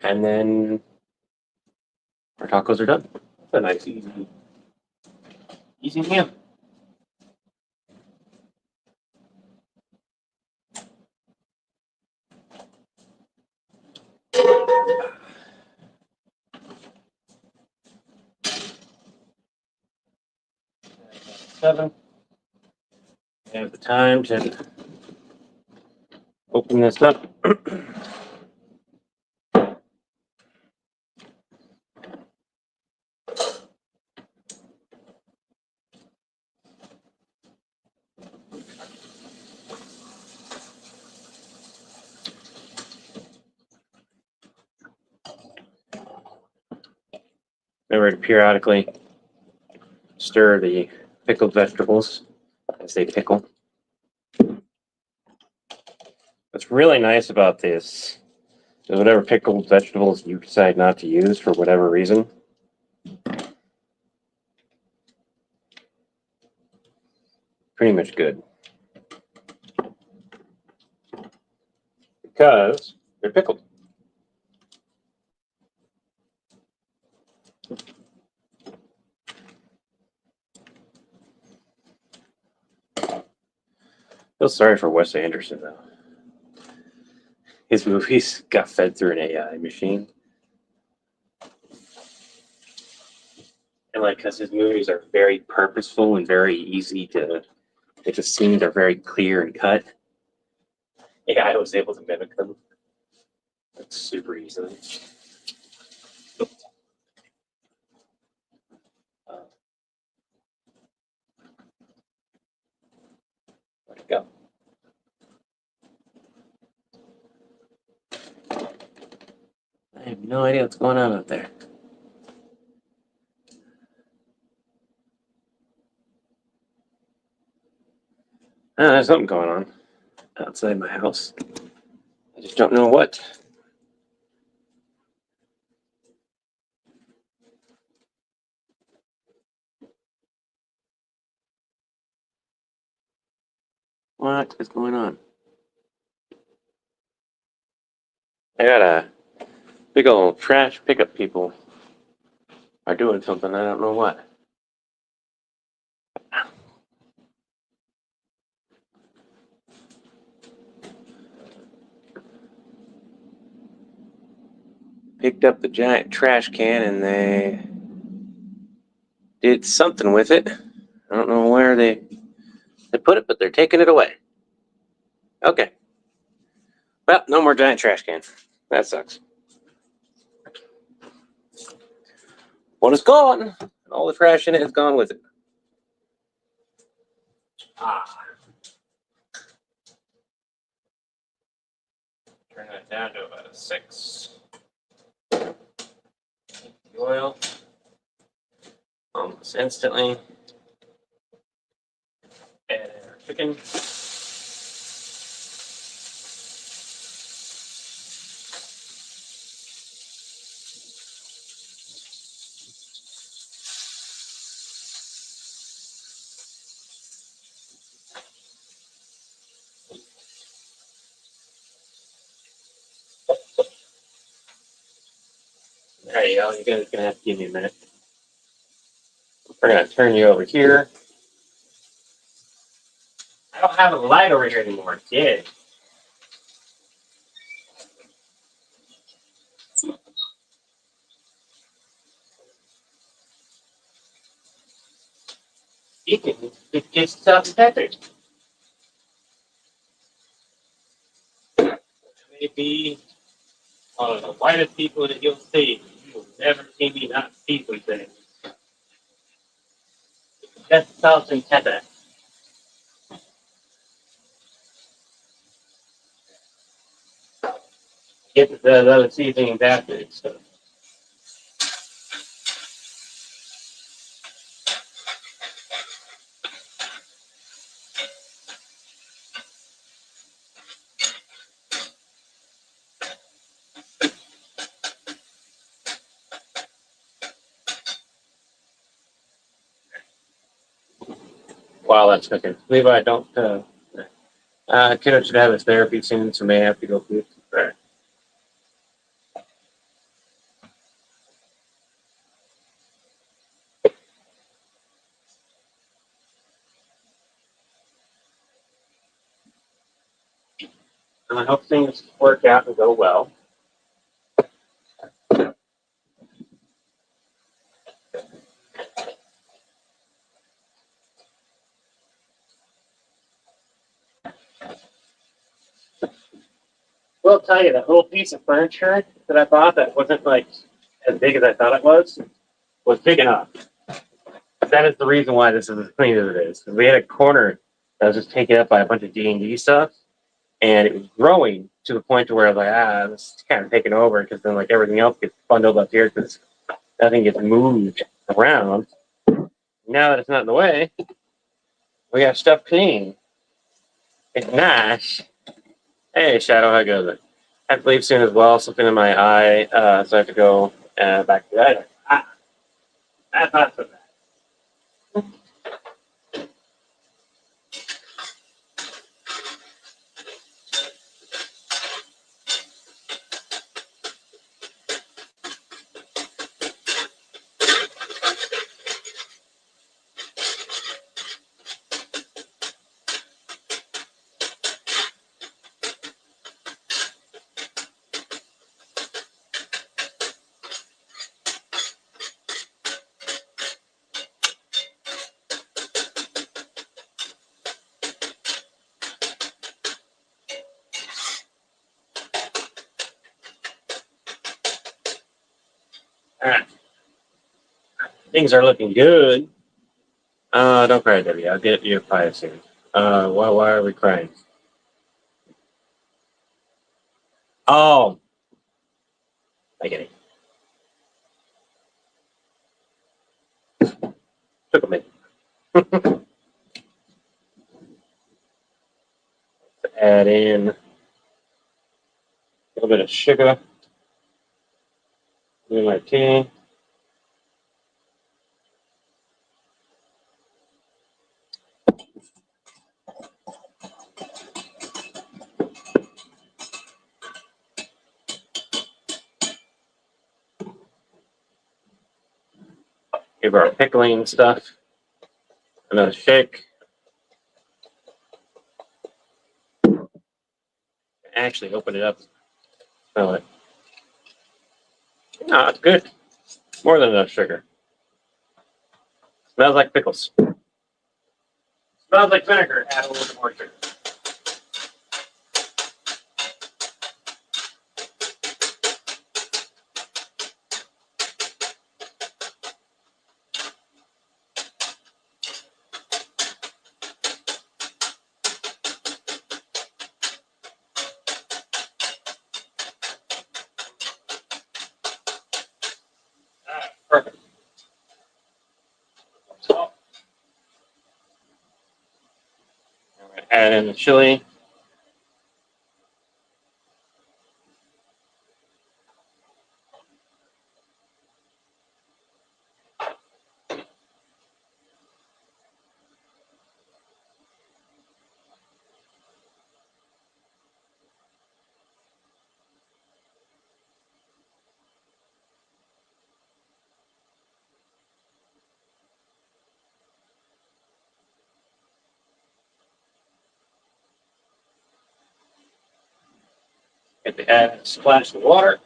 S1: And then our tacos are done. It's a nice, easy meal. Seven. I have the time to open this up. Remember to periodically stir the pickled vegetables as they pickle. What's really nice about this is whatever pickled vegetables you decide not to use for whatever reason, pretty much good. Because they're pickled. Feel sorry for Wes Anderson, though. His movies got fed through an AI machine. And because his movies are very purposeful and very easy to, the scenes are very clear and cut. AI was able to mimic them super easily. Where'd it go? I have no idea what's going on out there. There's something going on outside my house. I just don't know what. What is going on? I got a big old trash pickup people are doing something. I don't know what. Picked up the giant trash can and they did something with it. I don't know where they put it, but they're taking it away. Okay. Well, no more giant trash can. That sucks. One is gone. All the trash in it is gone with it. Turn that down to about a 6. The oil. Almost instantly. Add our chicken. There you go. You guys are going to have to give me a minute. We're going to turn you over here. I don't have a light over here anymore. It's dead. It gets tethered. Maybe one of the whitest people that you'll see. You will never see me not see some things. That's something tether. Get the other seasonings after it. So. while that's cooking. Levi, don't. Kiddo should have his therapy soon, so may have to go poop. Right. I hope things work out and go well. Will tell you that little piece of furniture that I bought that wasn't like as big as I thought it was big enough. That is the reason why this is as clean as it is. We had a corner that was just taken up by a bunch of D&D stuff, and it was growing to the point to where I was like, this is kind of taking over because then like everything else gets bundled up here because nothing gets moved around. Now that it's not in the way, we got stuff clean. It's nice. Hey, Shadow, how goes it? I have to leave soon as well. Something in my eye, so I have to go back to that. That's not so bad. All right. Things are looking good. Don't cry, Debbie. I'll get you a pie soon. Why are we crying? Oh, I get it. Took a minute. Add in a little bit of sugar in my tea. Give our pickling stuff another shake. Actually, open it up. Smell it. No, it's good. More than enough sugar. Smells like pickles. Smells like vinegar. Add a little bit more sugar. Perfect. So, add in the chili. Get the add splash of water.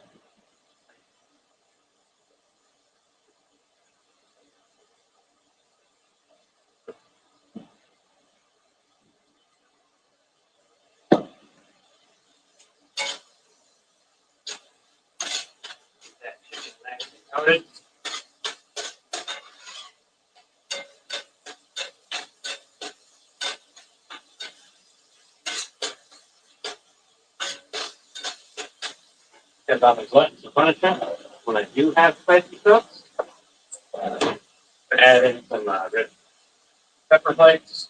S1: That chicken nicely coated. As I'm glutton for punishment, when I do have spicy cooks, add in some red pepper flakes.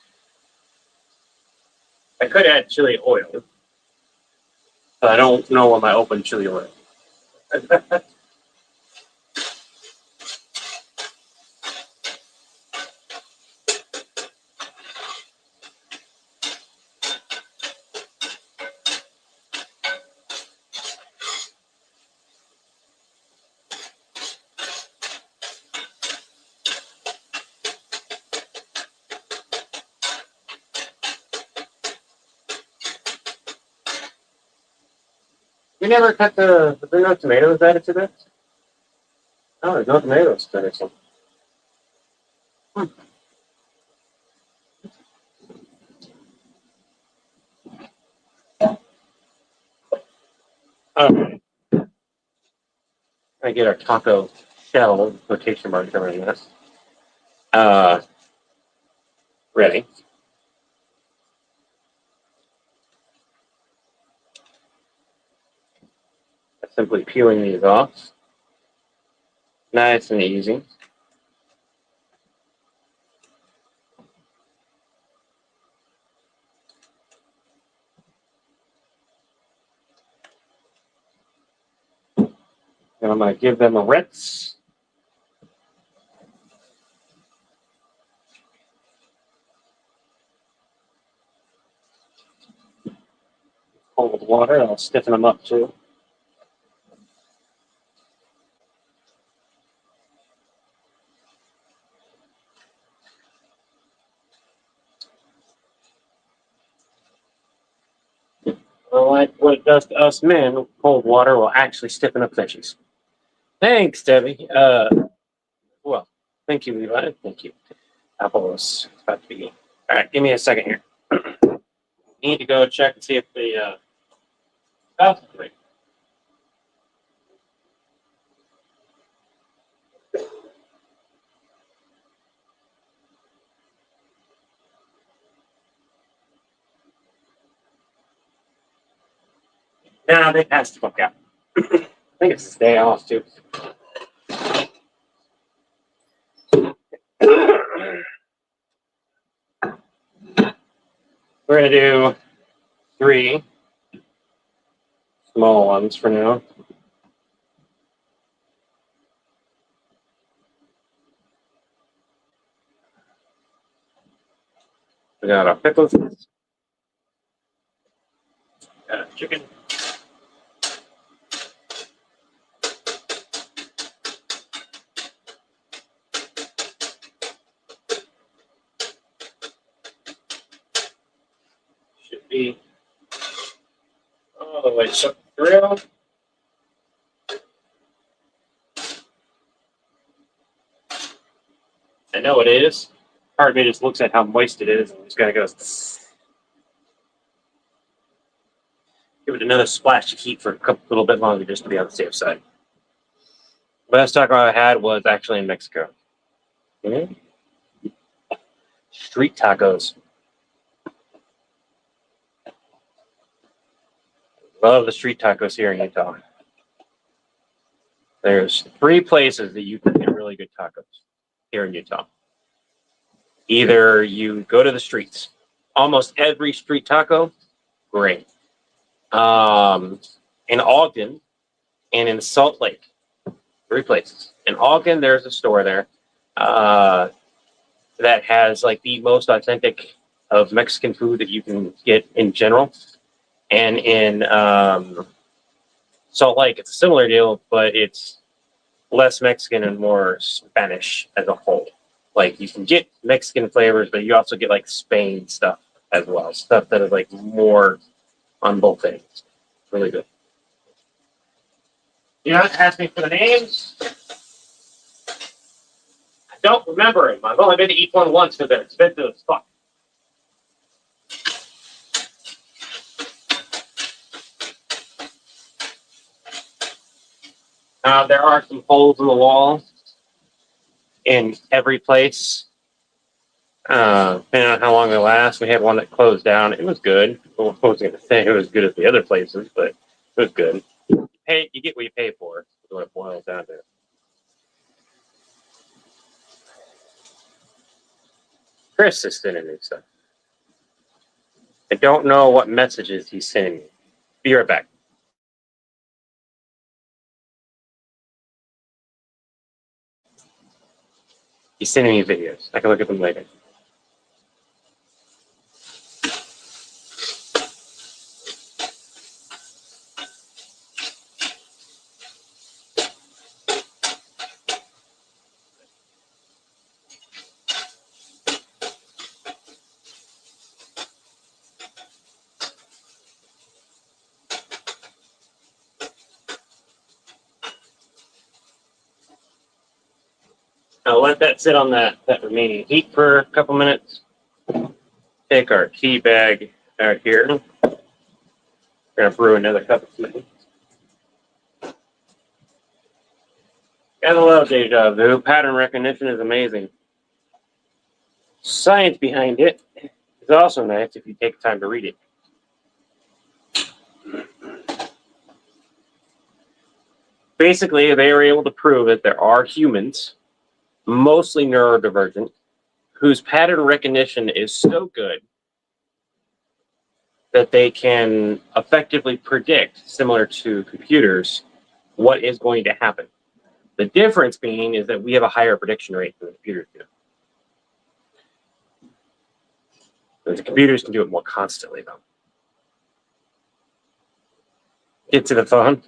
S1: I could add chili oil, but I don't know what my open chili oil. We never cut the no tomatoes added to this? Oh, there's no tomatoes to this one. Okay. I get our taco shell, quotation marks around this. Ready. Simply peeling these off. Nice and easy. And I'm going to give them a rinse. Cold water, I'll stiffen them up too. Well, like what it does to us men, cold water will actually stiffen up fishes. Thanks, Debbie. Well, thank you, Levi. Thank you. Apple is about to begin. All right, give me a second here. Need to go check and see if the spouse is ready. Nah, they passed the fuck out. I think it's his day off too. We're gonna do 3 small ones for now. We got our pickles. Got chicken. Should be all the way up the grill. I know it is. Part of me just looks at how moist it is and just kind of goes. Give it another splash of heat for a little bit longer just to be on the safe side. Last taco I had was actually in Mexico. Mm-hmm. Street tacos. Love the street tacos here in Utah. There's 3 places that you can get really good tacos here in Utah. Either you go to the streets. Almost every street taco, great. In Ogden and in Salt Lake, 3 places. In Ogden, there's a store there that has like the most authentic of Mexican food that you can get in general. And in Salt Lake, it's a similar deal, but it's less Mexican and more Spanish as a whole. Like you can get Mexican flavors, but you also get like Spain stuff as well. Stuff that is like more on both ends. Really good. You don't ask me for the names. I don't remember them. I've only been to eat one once because they're expensive as fuck. There are some holes in the wall in every place. Depending on how long they last, we had one that closed down. It was good. I wasn't going to say it was good as the other places, but it was good. You get what you pay for. Is what it boils down to. Chris is sending me stuff. I don't know what messages he's sending me. Be right back. He's sending me videos. I can look at them later. I'll let that sit on that remaining heat for a couple minutes. Take our tea bag out here. We're going to brew another cup of tea. Got a little deja vu. Pattern recognition is amazing. Science behind it is also nice if you take time to read it. Basically, they were able to prove that there are humans, mostly neurodivergent, whose pattern recognition is so good that they can effectively predict, similar to computers, what is going to happen. The difference being is that we have a higher prediction rate than the computers do. The computers can do it more constantly, though. Get to the phone.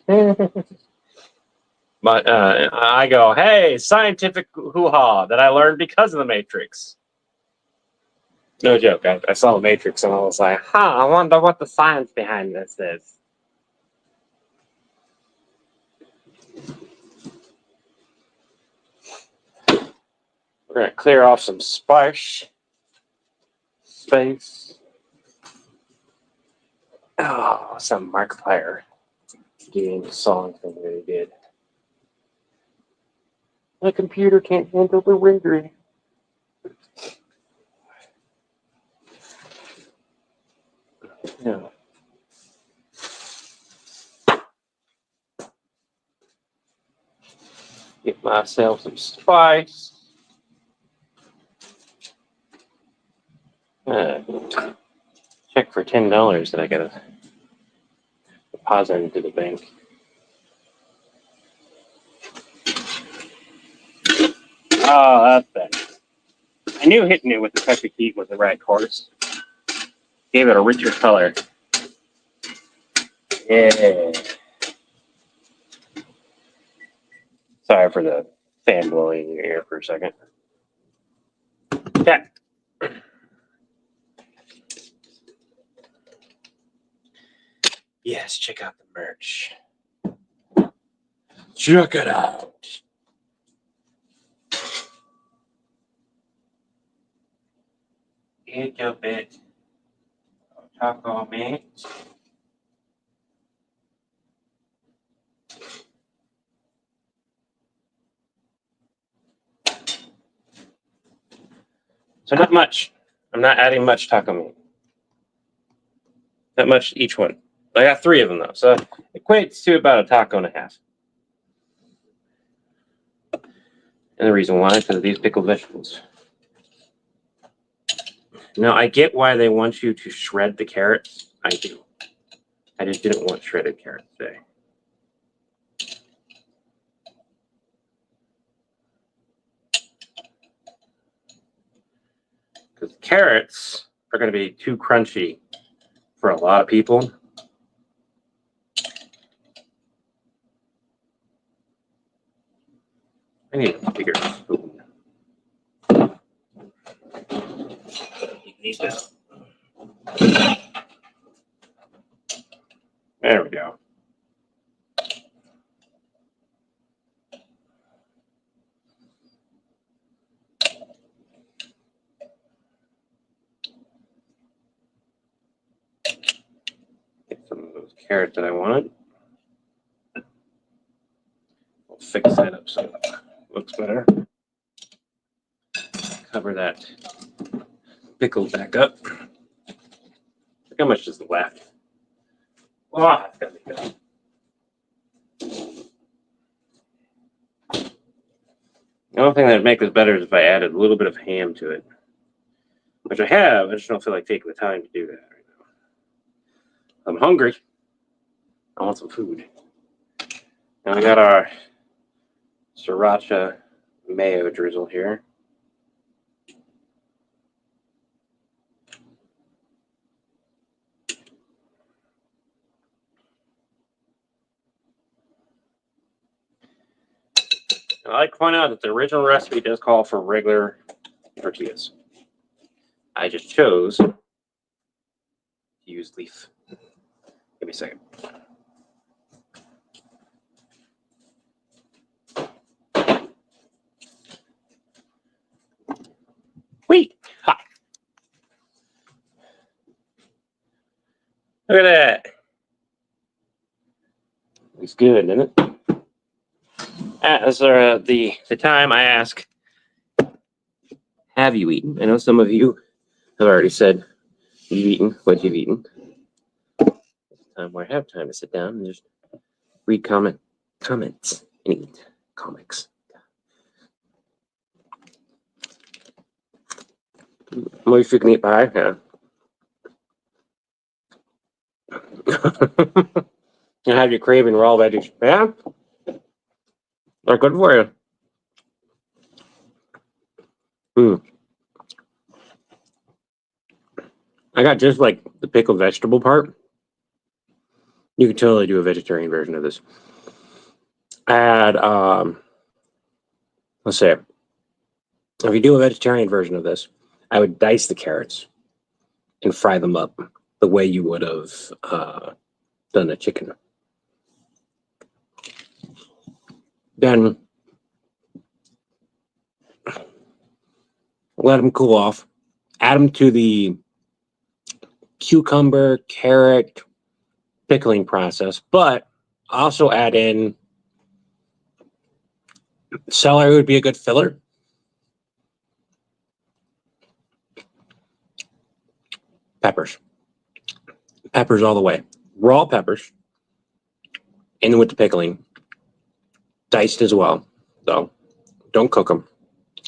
S1: But I go, hey, scientific hoo-ha that I learned because of the Matrix. No joke. I saw the Matrix and I was like, I wonder what the science behind this is. We're going to clear off some space. Oh, some Markiplier game song thing that he did. My computer can't handle the rendering. Yeah. Get myself some spice. Check for $10 that I gotta deposit into the bank. Oh, that's better. I knew hitting it with the pepper heat was the right course. Gave it a richer color. Yeah. Sorry for the fan blowing in your ear for a second. Okay. Yes, check out the merch. Check it out. Eat a bit of taco meat. So not much. I'm not adding much taco meat. Not much each one. I got 3 of them though, so it equates to about a taco and a half. And the reason why is because of these pickled vegetables. Now, I get why they want you to shred the carrots. I do. I just didn't want shredded carrots today. Because carrots are going to be too crunchy for a lot of people. I need a bigger spoon. There we go. Get some of those carrots that I wanted. We'll fix that up so it looks better. Cover that pickle back up. Look how much is left. Oh, that's gotta be good. The only thing that would make this better is if I added a little bit of ham to it. Which I have, I just don't feel like taking the time to do that right now. I'm hungry. I want some food. Now we got our sriracha mayo drizzle here. I'd like to point out that the original recipe does call for regular tortillas. I just chose to use leaf. Give me a second. Look at that. It's good, isn't it? That's the time I ask, have you eaten? I know some of you have already said you've eaten what you've eaten. It's time where I have time to sit down and just read comments and eat comics. Well, you can eat pie, yeah. You have you craving raw veggies, yeah? They're good for you. I got just like the pickled vegetable part. You can totally do a vegetarian version of this. Add, let's say, if you do a vegetarian version of this, I would dice the carrots and fry them up the way you would have done a chicken. Then let them cool off. Add them to the cucumber, carrot pickling process, but also add in celery would be a good filler. Peppers all the way. Raw peppers, and with the pickling, diced as well. So don't cook them.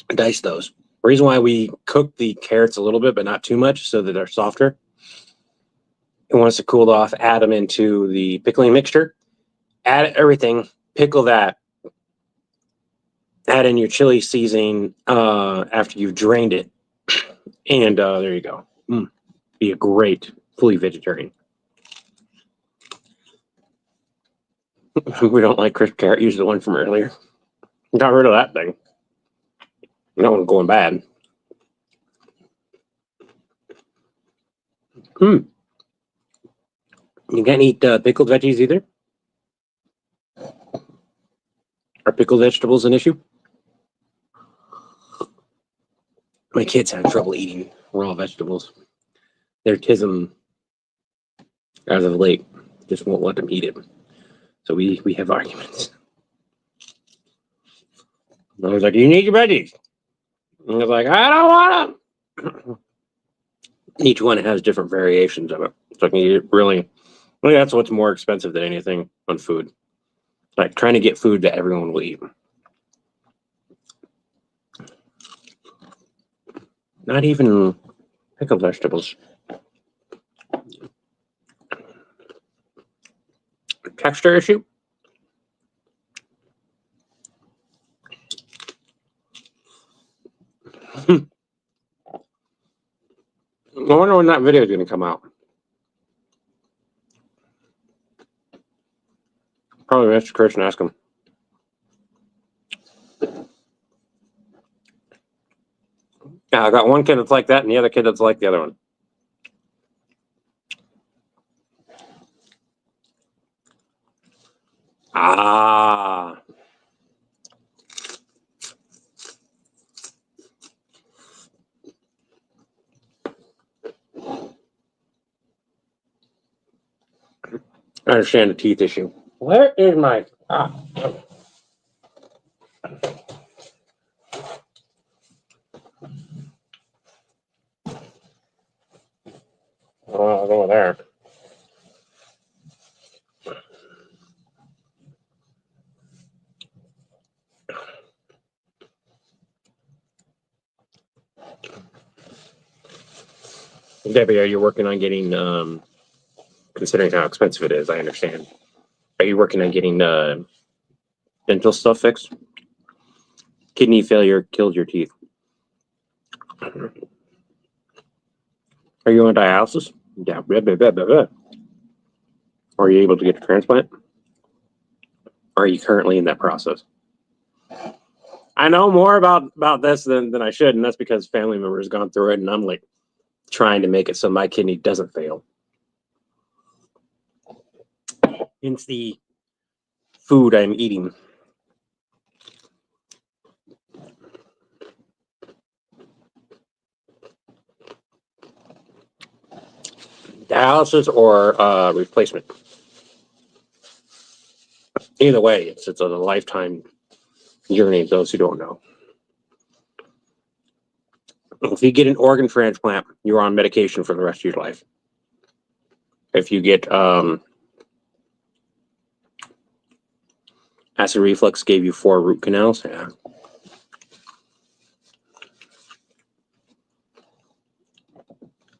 S1: Dice those. The reason why we cook the carrots a little bit, but not too much, so that they're softer. And once it cooled off, add them into the pickling mixture. Add everything, pickle that. Add in your chili seasoning after you've drained it. And there you go. Be a great fully vegetarian. We don't like crisp carrot. Use the one from earlier. Got rid of that thing. That one's going bad. You can't eat pickled veggies either? Are pickled vegetables an issue? My kids have trouble eating raw vegetables. Their tism, as of late, just won't let them eat it. So we have arguments. I was like, you need your veggies. And I was like, I don't want them. Each one has different variations of it. So I can eat it really, that's what's more expensive than anything on food. Like trying to get food that everyone will eat. Not even pickled vegetables. Texture issue? I wonder when that video is going to come out. Probably Mr. Chris and ask him. Yeah, I got one kid that's like that and the other kid that's like the other one. Ah. I understand the teeth issue. Where is my... Oh, I'll go there. Debbie, are you working on getting, considering how expensive it is, I understand. Are you working on getting dental stuff fixed? Kidney failure killed your teeth. Are you on dialysis? Yeah. Are you able to get a transplant? Or are you currently in that process? I know more about this than I should, and that's because family members have gone through it, and I'm like trying to make it so my kidney doesn't fail. Hence the food I'm eating.
S2: Dialysis or replacement. Either way, it's a lifetime journey. Those who don't know, if you get an organ transplant, you're on medication for the rest of your life. If you get acid reflux, gave you 4 root canals. Yeah.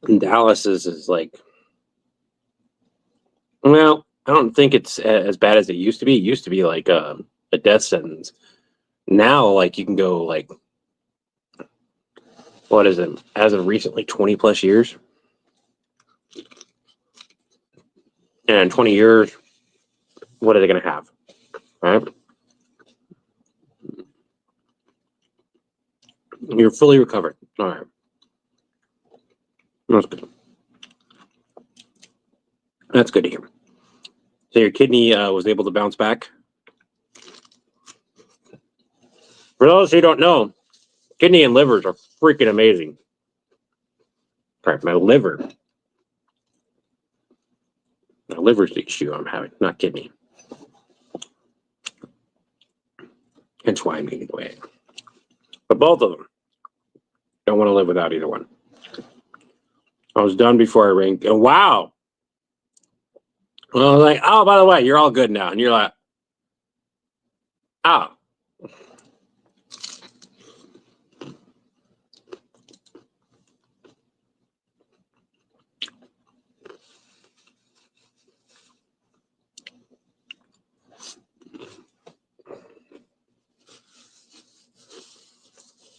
S2: And dialysis is like, well, I don't think it's as bad as it used to be. It used to be like a death sentence. Now, like you can go like, what is it? As of recently, 20 plus years. And in 20 years, what are they going to have? Right? You're fully recovered. All right. That's good. That's good to hear. So your kidney was able to bounce back? For those who don't know, kidney and livers are freaking amazing. Sorry, my liver's the issue I'm having, not kidney. Hence why I'm eating away. But both of them, don't want to live without either one. I was done before I rang. Oh, wow. Well, I was like, oh, by the way, you're all good now. And you're like, oh.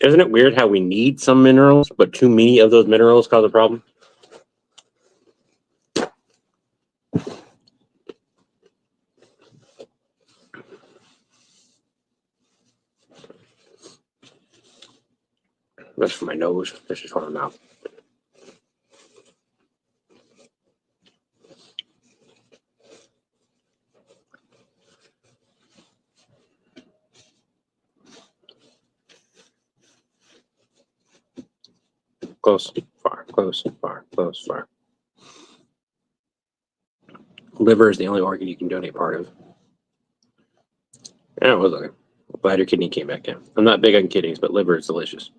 S2: Isn't it weird how we need some minerals, but too many of those minerals cause a problem? That's for my nose. This is for my mouth. Close, far, close, far, close, far. Liver is the only organ you can donate part of. Yeah, it was okay. Glad your kidney came back in. I'm not big on kidneys, but liver is delicious.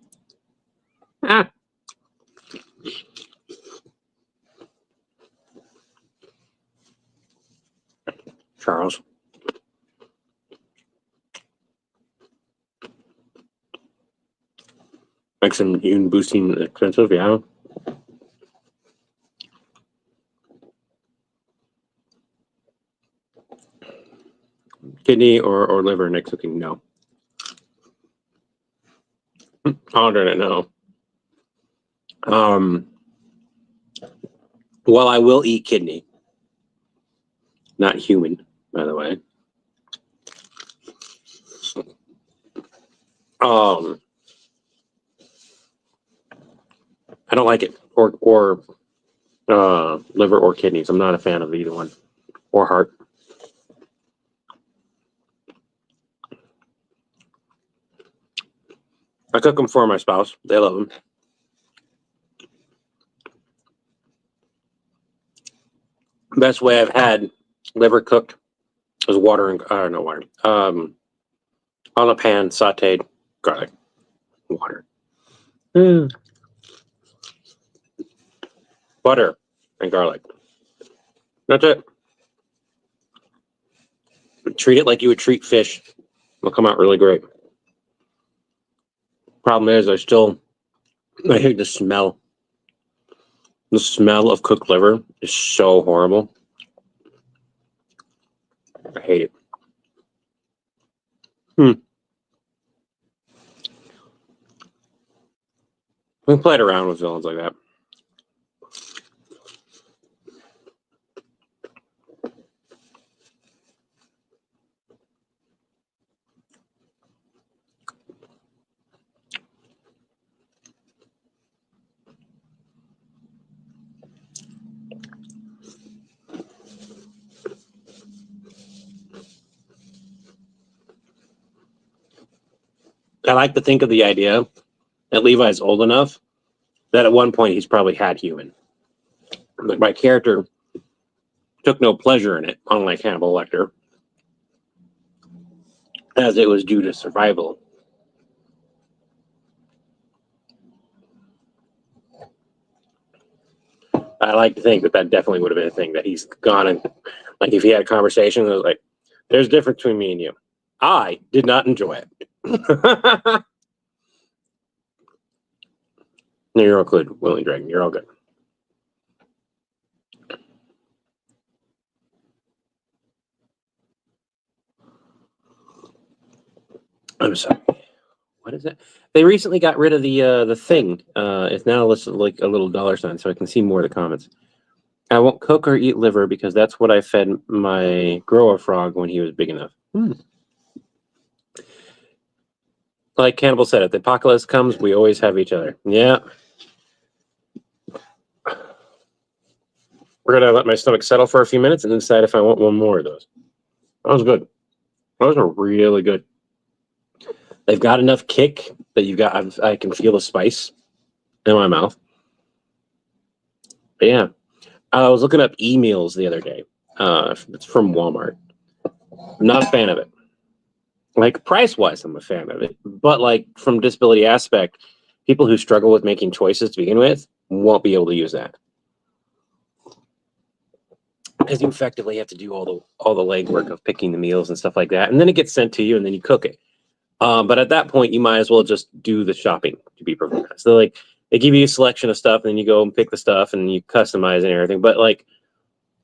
S2: Ah. Charles. Like some immune boosting expensive, yeah. Kidney or liver next cooking? No. Alternate, no. Well, I will eat kidney. Not human, by the way. I don't like it. Or liver or kidneys. I'm not a fan of either one. Or heart. I cook them for my spouse. They love them. Best way I've had liver cooked is water and no water. On a pan, sauteed garlic, water, butter, and garlic. That's it. Treat it like you would treat fish. It'll come out really great. Problem is, I hate the smell. The smell of cooked liver is so horrible. I hate it. We played around with villains like that. I like to think of the idea that Levi's old enough that at one point he's probably had human. Like my character took no pleasure in it, unlike Hannibal Lecter, as it was due to survival. I like to think that definitely would have been a thing that he's gone and, like, if he had a conversation, it was like, there's a difference between me and you. I did not enjoy it. No, you're all good, Willie Dragon. You're all good. I'm sorry. What is it? They recently got rid of the thing. It's now listed like a little dollar sign, so I can see more of the comments. I won't cook or eat liver because that's what I fed my grower frog when he was big enough. Like Cannibal said, if the apocalypse comes, we always have each other. Yeah. We're gonna let my stomach settle for a few minutes and then decide if I want one more of those. That was good. Those are really good. They've got enough kick that I can feel the spice in my mouth. But yeah, I was looking up e-meals the other day. It's from Walmart. I'm not a fan of it. Like price-wise, I'm a fan of it. But like from disability aspect, people who struggle with making choices to begin with won't be able to use that. Because you effectively have to do all the legwork of picking the meals and stuff like that. And then it gets sent to you and then you cook it. But at that point, you might as well just do the shopping, to be perfectly honest. So like they give you a selection of stuff, and then you go and pick the stuff, and you customize and everything. But like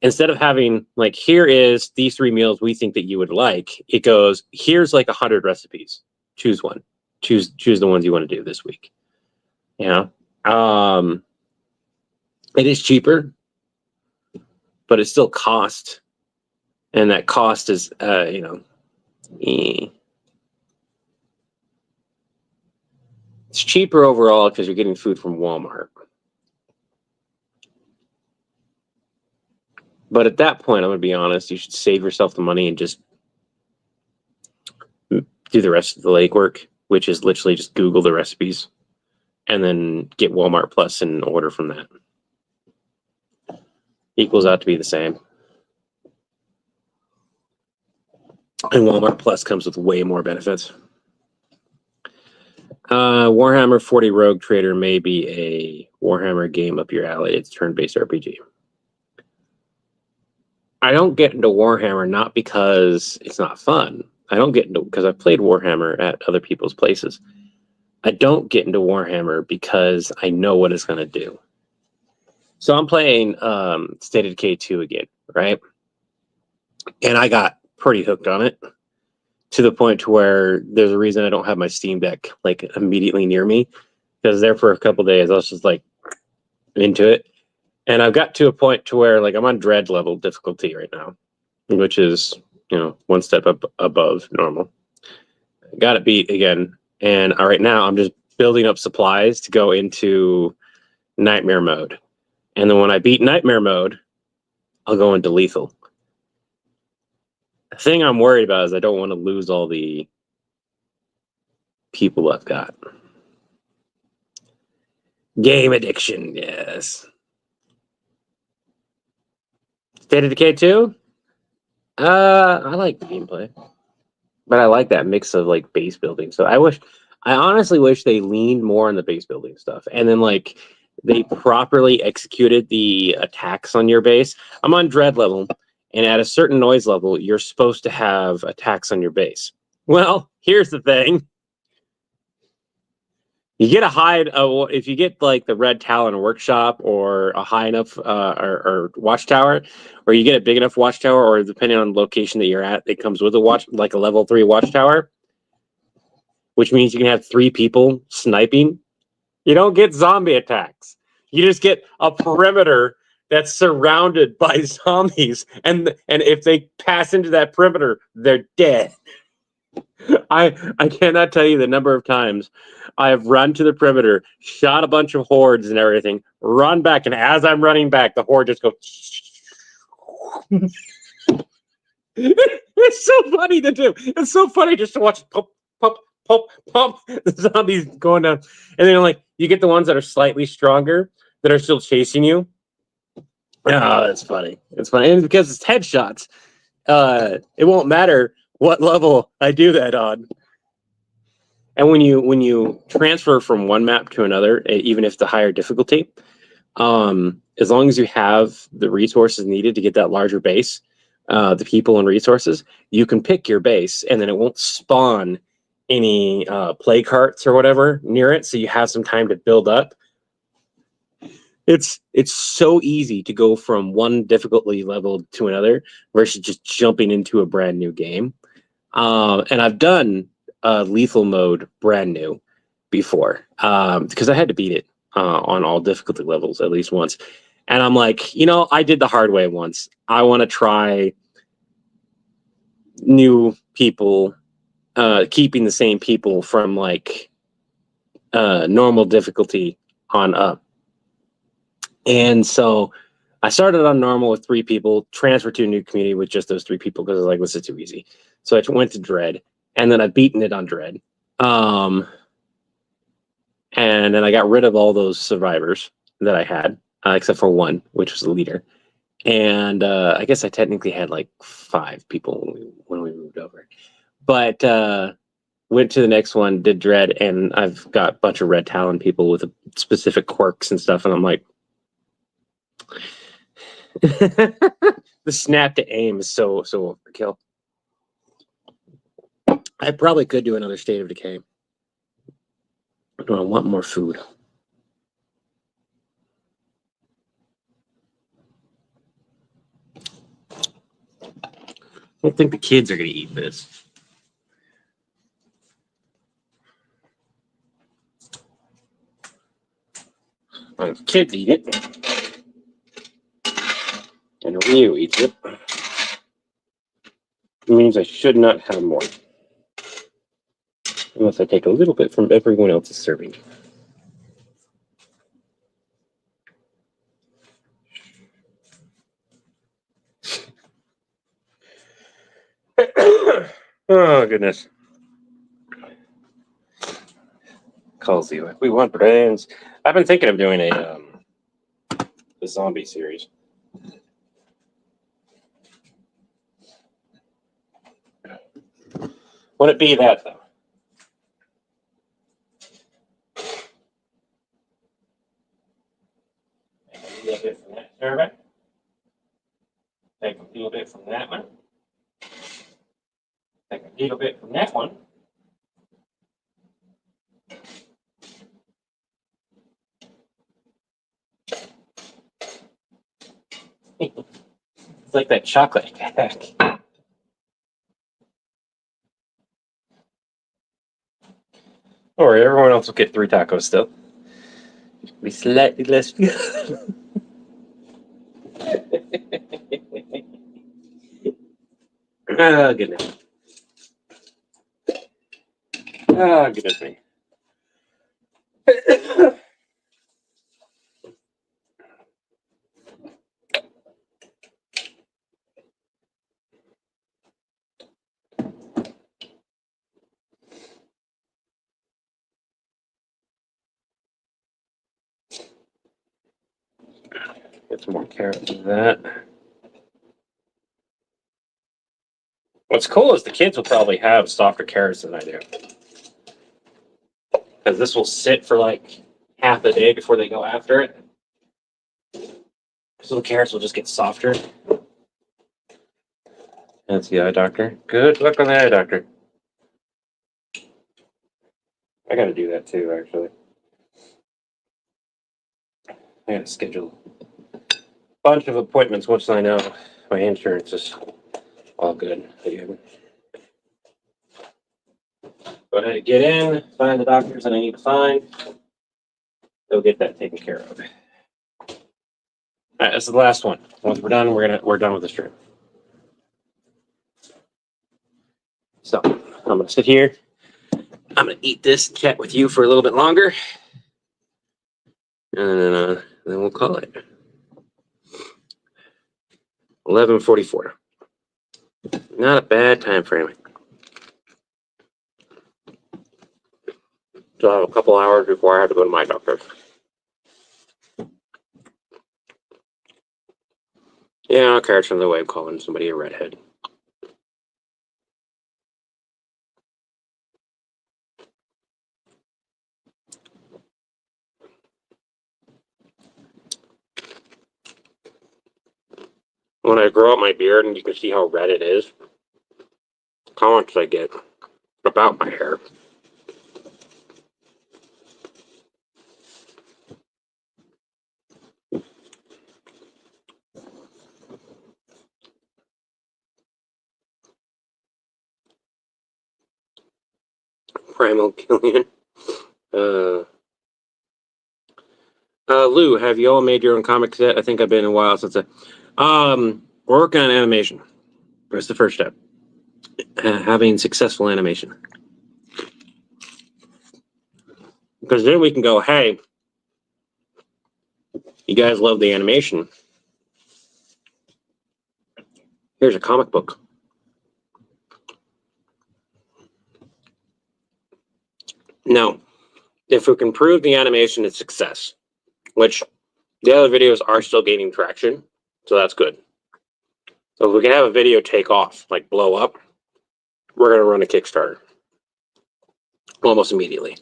S2: instead of having like here is these 3 meals we think that you would like, it goes here's like 100 recipes. Choose one. Choose the ones you want to do this week. You know, it is cheaper, but it still costs, and that cost is It's cheaper overall because you're getting food from Walmart. But at that point, I'm going to be honest, you should save yourself the money and just do the rest of the legwork, which is literally just Google the recipes and then get Walmart Plus and order from that. Equals out to be the same. And Walmart Plus comes with way more benefits. Warhammer 40 Rogue Trader may be a Warhammer game up your alley. It's turn-based RPG. I don't get into Warhammer not because it's not fun. I don't get into because I've played Warhammer at other people's places. I don't get into Warhammer because I know what it's going to do. So I'm playing State of Decay 2 again, right? And I got pretty hooked on it to the point to where there's a reason I don't have my Steam Deck like immediately near me, because there for a couple days I was just like into it. And I've got to a point to where like I'm on dread level difficulty right now, which is, one step up above normal. Got it beat again. And right now I'm just building up supplies to go into nightmare mode. And then when I beat nightmare mode, I'll go into lethal. The thing I'm worried about is I don't want to lose all the people I've got. Game addiction, yes. State of Decay 2? I like the gameplay. But I like that mix of like base building. So I honestly wish they leaned more on the base building stuff. And then like they properly executed the attacks on your base. I'm on dread level, and at a certain noise level, you're supposed to have attacks on your base. Well, here's the thing. You get a high, if you get like the Red Talon Workshop or a high enough or watchtower, or you get a big enough watchtower, or depending on the location that you're at, it comes with like a level 3 watchtower, which means you can have 3 people sniping. You don't get zombie attacks. You just get a perimeter that's surrounded by zombies, and if they pass into that perimeter, they're dead. I cannot tell you the number of times I have run to the perimeter, shot a bunch of hordes and everything, run back, and as I'm running back, the horde just goes. It's so funny to do. It's so funny just to watch pop, pop, pop, pop, the zombies going down. And then like you get the ones that are slightly stronger that are still chasing you. Oh, that's funny. It's funny. And because it's headshots, it won't matter what level I do that on. And when you transfer from one map to another, even if the higher difficulty, as long as you have the resources needed to get that larger base, the people and resources, you can pick your base, and then it won't spawn any play carts or whatever near it, so you have some time to build up. It's so easy to go from one difficulty level to another versus just jumping into a brand new game. And I've done lethal mode brand new before because I had to beat it on all difficulty levels at least once. And I'm like, I did the hard way once. I want to try new people, keeping the same people from like normal difficulty on up. And so I started on normal with 3 people, transferred to a new community with just those 3 people because I was like, this is too easy. So I went to Dread, and then I've beaten it on Dread. And then I got rid of all those survivors that I had, except for one, which was the leader. And I guess I technically had like 5 people when we moved over. But went to the next one, did Dread, and I've got a bunch of Red Talon people with specific quirks and stuff, and I'm like, the snap to aim is so overkill. I probably could do another State of Decay. Do I want more food? I don't think the kids are going to eat this. Well, if kids eat it, and Ryu eats it, it means I should not have more. Unless I take a little bit from everyone else's serving. Oh, goodness. Calls you. We want brains. I've been thinking of doing a zombie series. Would it be that, though? Take a little bit from that survey. Take a little bit from that one. Take a little bit from that one. It's like that chocolate attack. Or everyone else will get 3 tacos still. Be slightly less. Oh, goodness. Oh, goodness me. Get some more carrots of that. What's cool is the kids will probably have softer carrots than I do. Because this will sit for like half the day before they go after it. So the carrots will just get softer. That's the eye doctor. Good luck on the eye doctor. I gotta do that too, actually. I gotta schedule a bunch of appointments once I know my insurance is all good. Go ahead and get in, find the doctors that I need to find. They'll get that taken care of. All right, this is the last one. Once we're done, we're done with the stream. So I'm gonna sit here. I'm gonna eat this and chat with you for a little bit longer, and then we'll call it. 11:44. Not a bad time frame. So I have a couple hours before I have to go to my doctor's. Yeah, I'll catch another way of calling somebody a redhead. When I grow out my beard and you can see how red it is, comments I get about my hair. Primal Killian. Lou, have you all made your own comics yet? I think I've been a while since we're working on animation. That's the first step. Having successful animation. Because then we can go, hey, you guys love the animation. Here's a comic book. Now, if we can prove the animation is success, which the other videos are still gaining traction, so that's good. So if we can have a video take off, like blow up, we're going to run a Kickstarter almost immediately.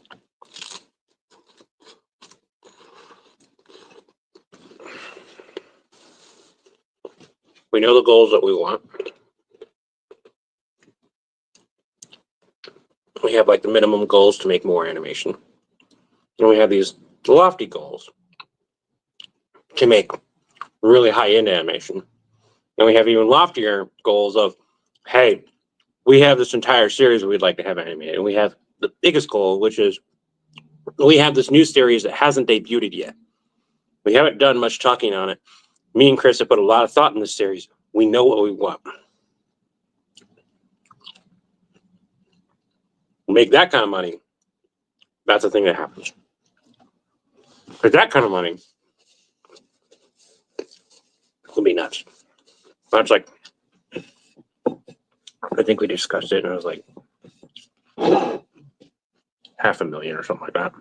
S2: We know the goals that we want. We have like the minimum goals to make more animation. And we have these lofty goals to make really high-end animation. And we have even loftier goals of, hey, we have this entire series we'd like to have animated. And we have the biggest goal, which is we have this new series that hasn't debuted yet. We haven't done much talking on it. Me and Chris have put a lot of thought in this series. We know what we want. Make that kind of money. That's the thing that happens. For that kind of money, it'll be nuts. That's like, I think we discussed it, and I was like, $500,000 or something like that.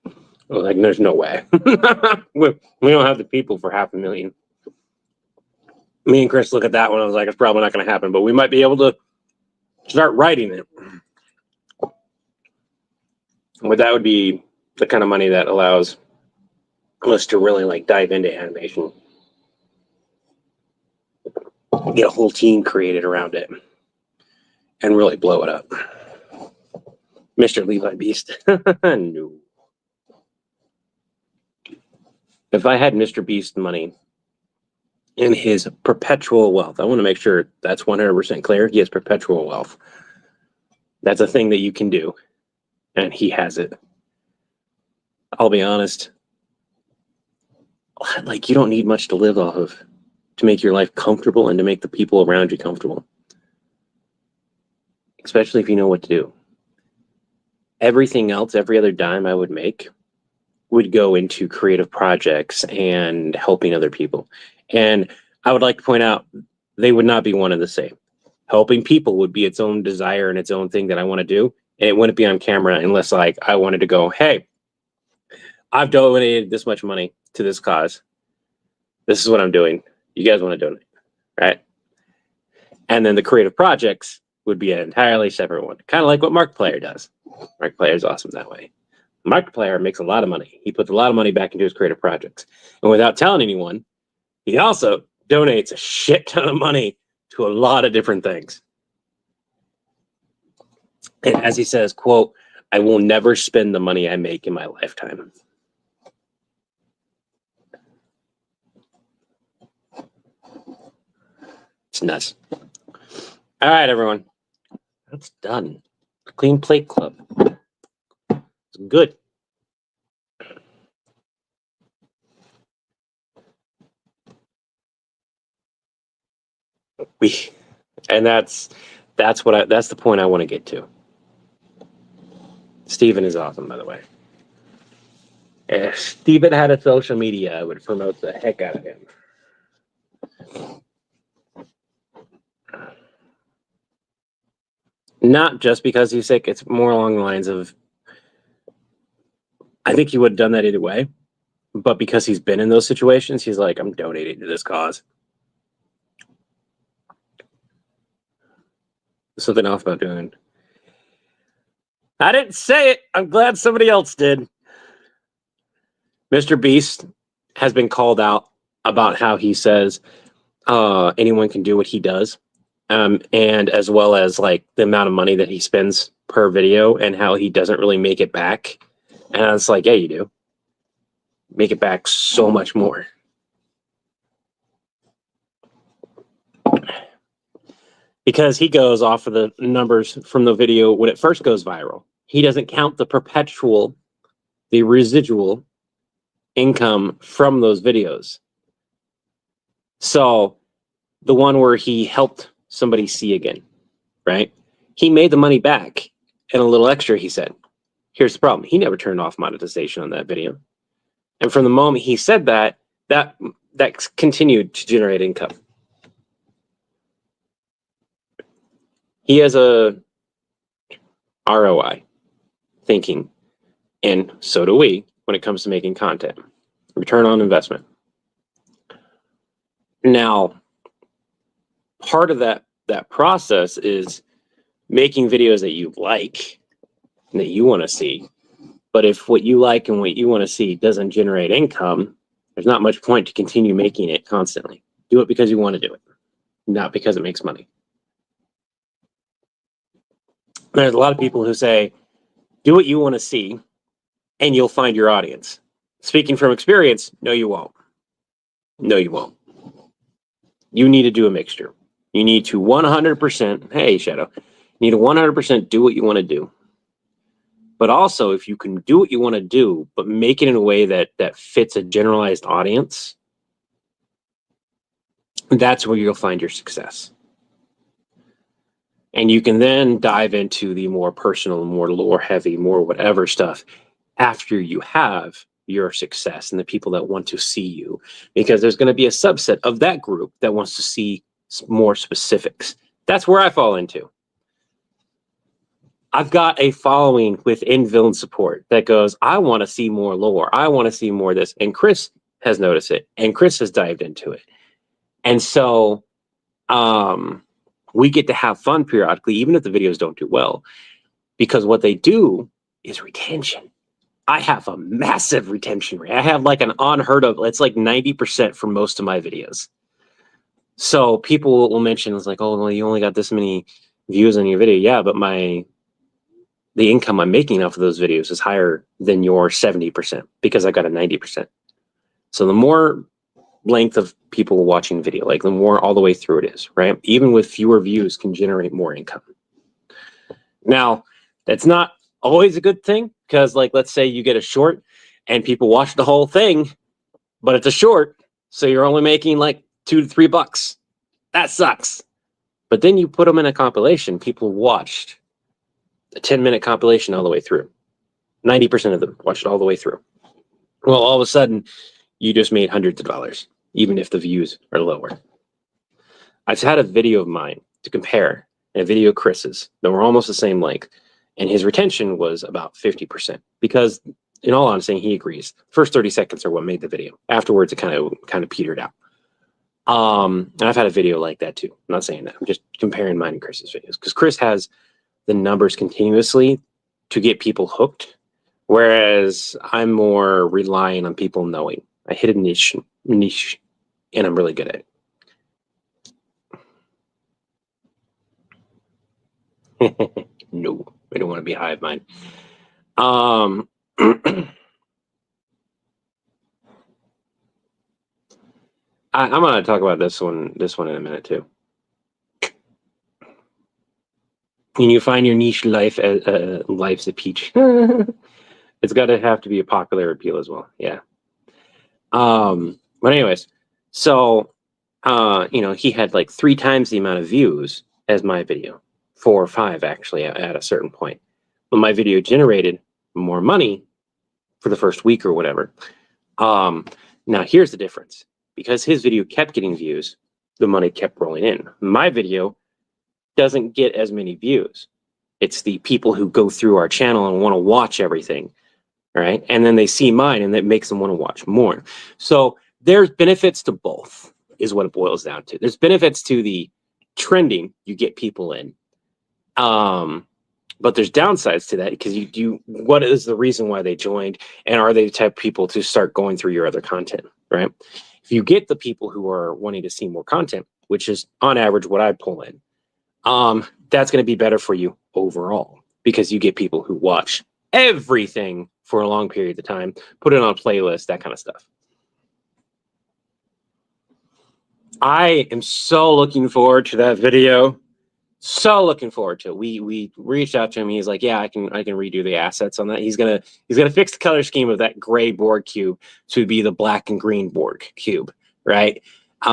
S2: I was like, there's no way. we don't have the people for $500,000. Me and Chris look at that one. I was like, it's probably not going to happen, but we might be able to start writing it. But that would be the kind of money that allows us to really like dive into animation, get a whole team created around it, and really blow it up. Mr. Levi Beast. No. If I had Mr. Beast money in his perpetual wealth, I want to make sure that's 100% clear. He has perpetual wealth. That's a thing that you can do, and he has it. I'll be honest. Like, you don't need much to live off of to make your life comfortable and to make the people around you comfortable. Especially if you know what to do. Everything else, every other dime I would make would go into creative projects and helping other people. And I would like to point out, they would not be one and the same. Helping people would be its own desire and its own thing that I want to do. And it wouldn't be on camera unless like I wanted to go, hey, I've donated this much money to this cause. This is what I'm doing. You guys want to donate, right? And then the creative projects would be an entirely separate one. Kind of like what Markiplier does. Markiplier is awesome that way. Markiplier makes a lot of money. He puts a lot of money back into his creative projects. And without telling anyone, he also donates a shit ton of money to a lot of different things. And as he says, quote, I will never spend the money I make in my lifetime. It's nuts. All right, everyone. That's done. Clean Plate Club. It's good. And that's the point I want to get to. Steven is awesome, by the way. If Steven had a social media, I would promote the heck out of him. Not just because he's sick, it's more along the lines of, I think he would have done that either way, but because he's been in those situations, he's like, I'm donating to this cause. something off about doing. I didn't say it. I'm glad somebody else did. Mr. Beast has been called out about how he says anyone can do what he does. And as well as like the amount of money that he spends per video and how he doesn't really make it back. And it's like, yeah, you do. Make it back so much more. Because he goes off of the numbers from the video when it first goes viral. He doesn't count the residual income from those videos. So the one where he helped somebody see again, right? He made the money back and a little extra, he said. Here's the problem. He never turned off monetization on that video. And from the moment he said that continued to generate income. He has a ROI thinking, and so do we when it comes to making content. Return on investment. Now, part of that process is making videos that you like and that you want to see. But if what you like and what you want to see doesn't generate income, there's not much point to continue making it constantly. Do it because you want to do it, not because it makes money. There's a lot of people who say, do what you want to see and you'll find your audience. Speaking from experience, no, you won't. No, you won't. You need to do a mixture. You need to 100%, hey, Shadow, you need to 100% do what you want to do. But also, if you can do what you want to do, but make it in a way that fits a generalized audience, that's where you'll find your success. And you can then dive into the more personal, more lore heavy, more whatever stuff after you have your success and the people that want to see you. Because there's going to be a subset of that group that wants to see more specifics. That's where I fall into. I've got a following within villain support that goes, I want to see more lore. I want to see more of this. And Chris has noticed it. And Chris has dived into it. And so we get to have fun periodically, even if the videos don't do well. Because what they do is retention. I have a massive retention rate. I have like an unheard of, it's like 90% for most of my videos. So people will mention, it's like, oh, well, you only got this many views on your video. Yeah, but the income I'm making off of those videos is higher than your 70% because I got a 90%. So the more length of people watching video, like the more all the way through it is, right? Even with fewer views can generate more income. Now, that's not always a good thing because, like, let's say you get a short and people watch the whole thing, but it's a short, so you're only making like $2 to $3. That sucks. But then you put them in a compilation. People watched a 10-minute compilation all the way through. 90% of them watched it all the way through. Well, all of a sudden, you just made hundreds of dollars, even if the views are lower. I've had a video of mine to compare and a video of Chris's that were almost the same length, and his retention was about 50% because, in all honesty, he agrees. First 30 seconds are what made the video. Afterwards, it kind of petered out. And I've had a video like that too. I'm not saying that. I'm just comparing mine and Chris's videos because Chris has the numbers continuously to get people hooked, whereas I'm more relying on people knowing. I hit a niche, and I'm really good at it. No, I don't want to be hive mind. I'm going to talk about this one in a minute too. When you find your niche life's a peach. It's got to have to be a popular appeal as well. Yeah. But anyways, so he had like 3 times the amount of views as my video, 4 or 5 actually at a certain point. But my video generated more money for the first week or whatever. Now here's the difference. Because his video kept getting views, the money kept rolling in. My video doesn't get as many views. It's the people who go through our channel and want to watch everything, right? And then they see mine and that makes them want to watch more. So there's benefits to both is what it boils down to. There's benefits to the trending, you get people in. But there's downsides to that because what is the reason why they joined, and are they the type of people to start going through your other content, right? If you get the people who are wanting to see more content, which is on average what I pull in, that's going to be better for you overall because you get people who watch everything for a long period of time, put it on a playlist, that kind of stuff. I am so looking forward to that video. So looking forward to it. We reached out to him. He's like, yeah, I can redo the assets on that. He's gonna fix the color scheme of that gray Borg cube to be the black and green Borg cube, right?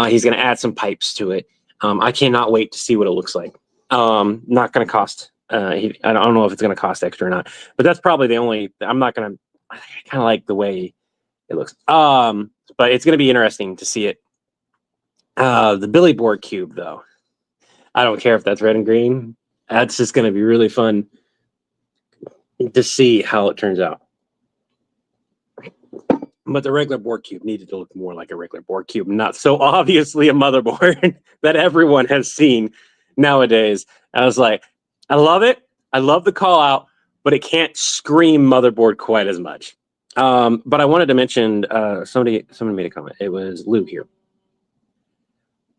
S2: He's gonna add some pipes to it. I cannot wait to see what it looks like. Not gonna cost. I don't know if it's gonna cost extra or not, but that's probably the only. I'm not gonna. I kind of like the way it looks. But it's gonna be interesting to see it. The Billy Borg cube, though. I don't care if that's red and green. That's just going to be really fun to see how it turns out. But the regular Borg cube needed to look more like a regular Borg cube, not so obviously a motherboard that everyone has seen nowadays. I was like, I love it. I love the call out, but it can't scream motherboard quite as much. But I wanted to mention, somebody made a comment. It was Lou here.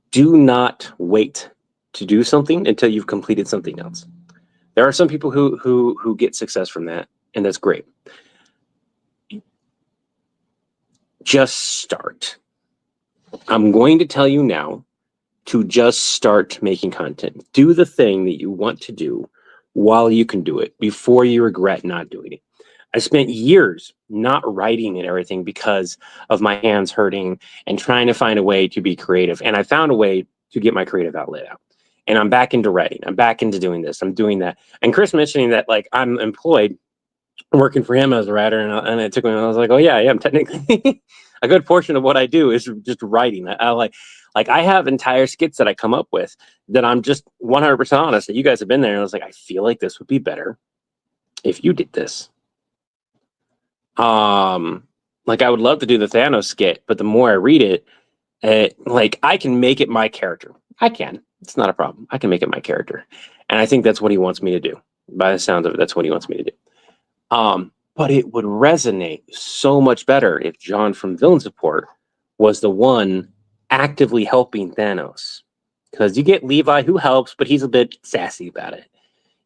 S2: Do not wait to do something until you've completed something else. There are some people who get success from that, and that's great. Just start. I'm going to tell you now to just start making content. Do the thing that you want to do while you can do it before you regret not doing it. I spent years not writing and everything because of my hands hurting and trying to find a way to be creative. And I found a way to get my creative outlet out. And I'm back into writing. I'm back into doing this. I'm doing that. And Chris mentioning that, like, I'm employed working for him as a writer. And it took me, I was like, oh yeah, I am technically. A good portion of what I do is just writing. I have entire skits that I come up with that I'm just 100% honest that you guys have been there. And I was like, I feel like this would be better if you did this. Like I would love to do the Thanos skit, but the more I read it, like I can make it my character. I can. It's not a problem. I can make it my character. And I think that's what he wants me to do. By the sound of it, that's what he wants me to do. But it would resonate so much better if John from Villain Support was the one actively helping Thanos. Because you get Levi who helps, but he's a bit sassy about it.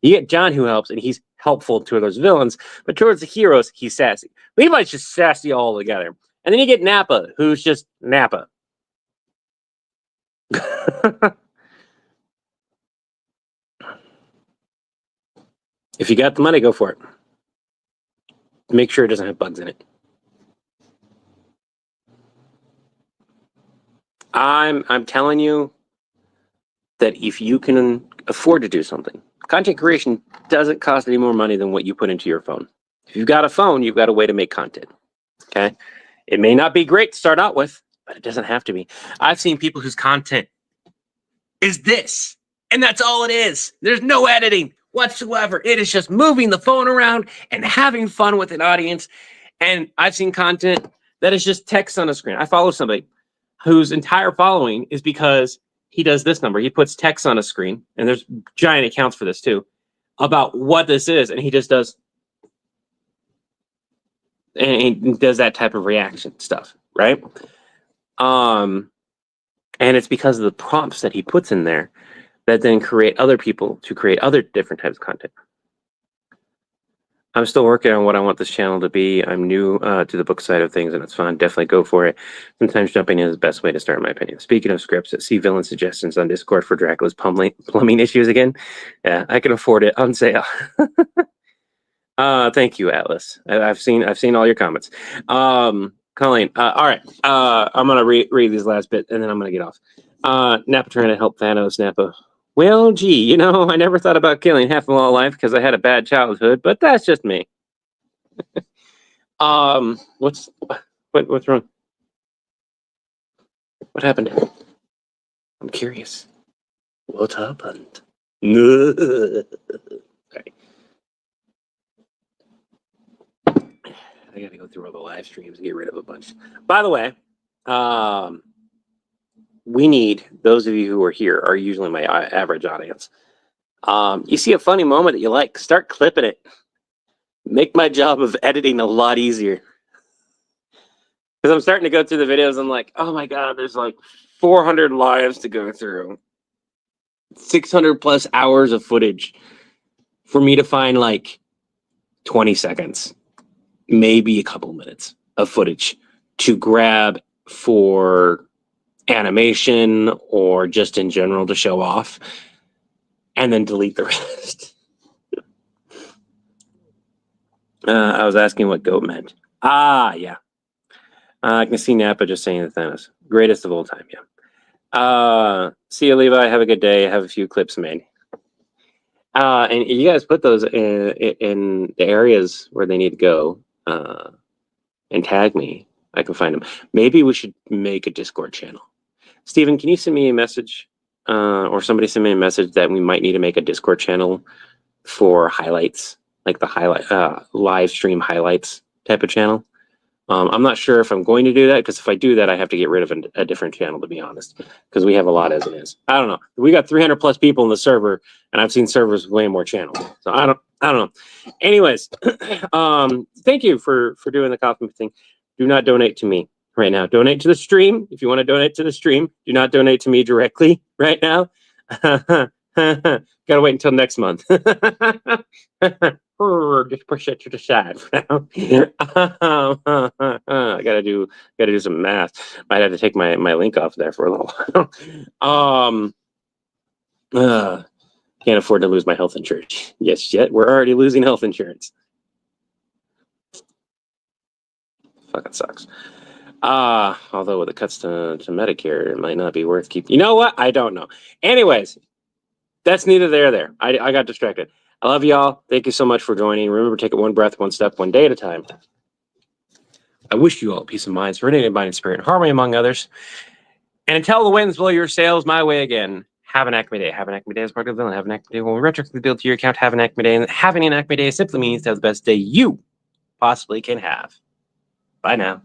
S2: You get John who helps, and he's helpful to those villains, but towards the heroes, he's sassy. Levi's just sassy all together. And then you get Nappa, who's just Nappa. If you got the money, go for it. Make sure it doesn't have bugs in it. I'm telling you that if you can afford to do something, content creation doesn't cost any more money than what you put into your phone. If you've got a phone, you've got a way to make content. Okay? It may not be great to start out with, but it doesn't have to be. I've seen people whose content is this, and that's all it is. There's no editing whatsoever. It is just moving the phone around and having fun with an audience. And I've seen content that is just text on a screen. I follow somebody whose entire following is because he does this number. He puts text on a screen, and there's giant accounts for this too, about what this is, and he just does, and he does that type of reaction stuff, right? And it's because of the prompts that he puts in there that then create other people to create other different types of content. I'm still working on what I want this channel to be. I'm new to the book side of things, and it's fun. Definitely go for it. Sometimes jumping in is the best way to start, in my opinion. Speaking of scripts, see villain suggestions on Discord for Dracula's plumbing issues again. Yeah, I can afford it on sale. Thank you, Atlas. I've seen all your comments. Colleen, all right. I'm gonna read these last bit, and then I'm gonna get off. Nappa trying to help Thanos. Nappa. Well, gee, I never thought about killing half of my life because I had a bad childhood, but that's just me. What's wrong? What happened? I'm curious. What happened? Sorry. I gotta go through all the live streams and get rid of a bunch. By the way, we need, those of you who are here are usually my average audience. You see a funny moment that you like, start clipping it. Make my job of editing a lot easier. Because I'm starting to go through the videos, I'm like, oh my God, there's like 400 lives to go through. 600 plus hours of footage for me to find like 20 seconds, maybe a couple minutes of footage to grab for animation or just in general to show off, and then delete the rest. I was asking what goat meant. Ah, yeah. I can see Napa just saying the Thanos. Greatest of all time, yeah. See you, Levi. Have a good day. Have a few clips made. And you guys put those in the areas where they need to go and tag me. I can find them. Maybe we should make a Discord channel. Steven, can you send me a message or somebody send me a message that we might need to make a Discord channel for highlights, like the live stream highlights type of channel? I'm not sure if I'm going to do that, because if I do that, I have to get rid of a different channel, to be honest, because we have a lot as it is. I don't know. We got 300 plus people in the server, and I've seen servers with way more channels. So I don't know. Anyways, thank you for doing the coffee thing. Do not donate to me right now. Donate to the stream. If you want to donate to the stream, do not donate to me directly right now. Gotta wait until next month. Just push it to the side for now. I gotta do some math. Might have to take my link off there for a little while. Can't afford to lose my health insurance. Yes, yet we're already losing health insurance. Fucking sucks. Although with the cuts to Medicare, it might not be worth keeping. You know what? I don't know. Anyways, that's neither there or there. I got distracted. I love y'all. Thank you so much for joining. Remember, take it one breath, one step, one day at a time. I wish you all peace of mind, serenity of mind and spirit, and harmony among others. And until the winds blow your sails my way again, have an Acme day. Have an Acme day as part of the villain. Have an Acme day when we retroactively build to your account. Have an Acme day. And having an Acme day simply means to have the best day you possibly can have. Bye now.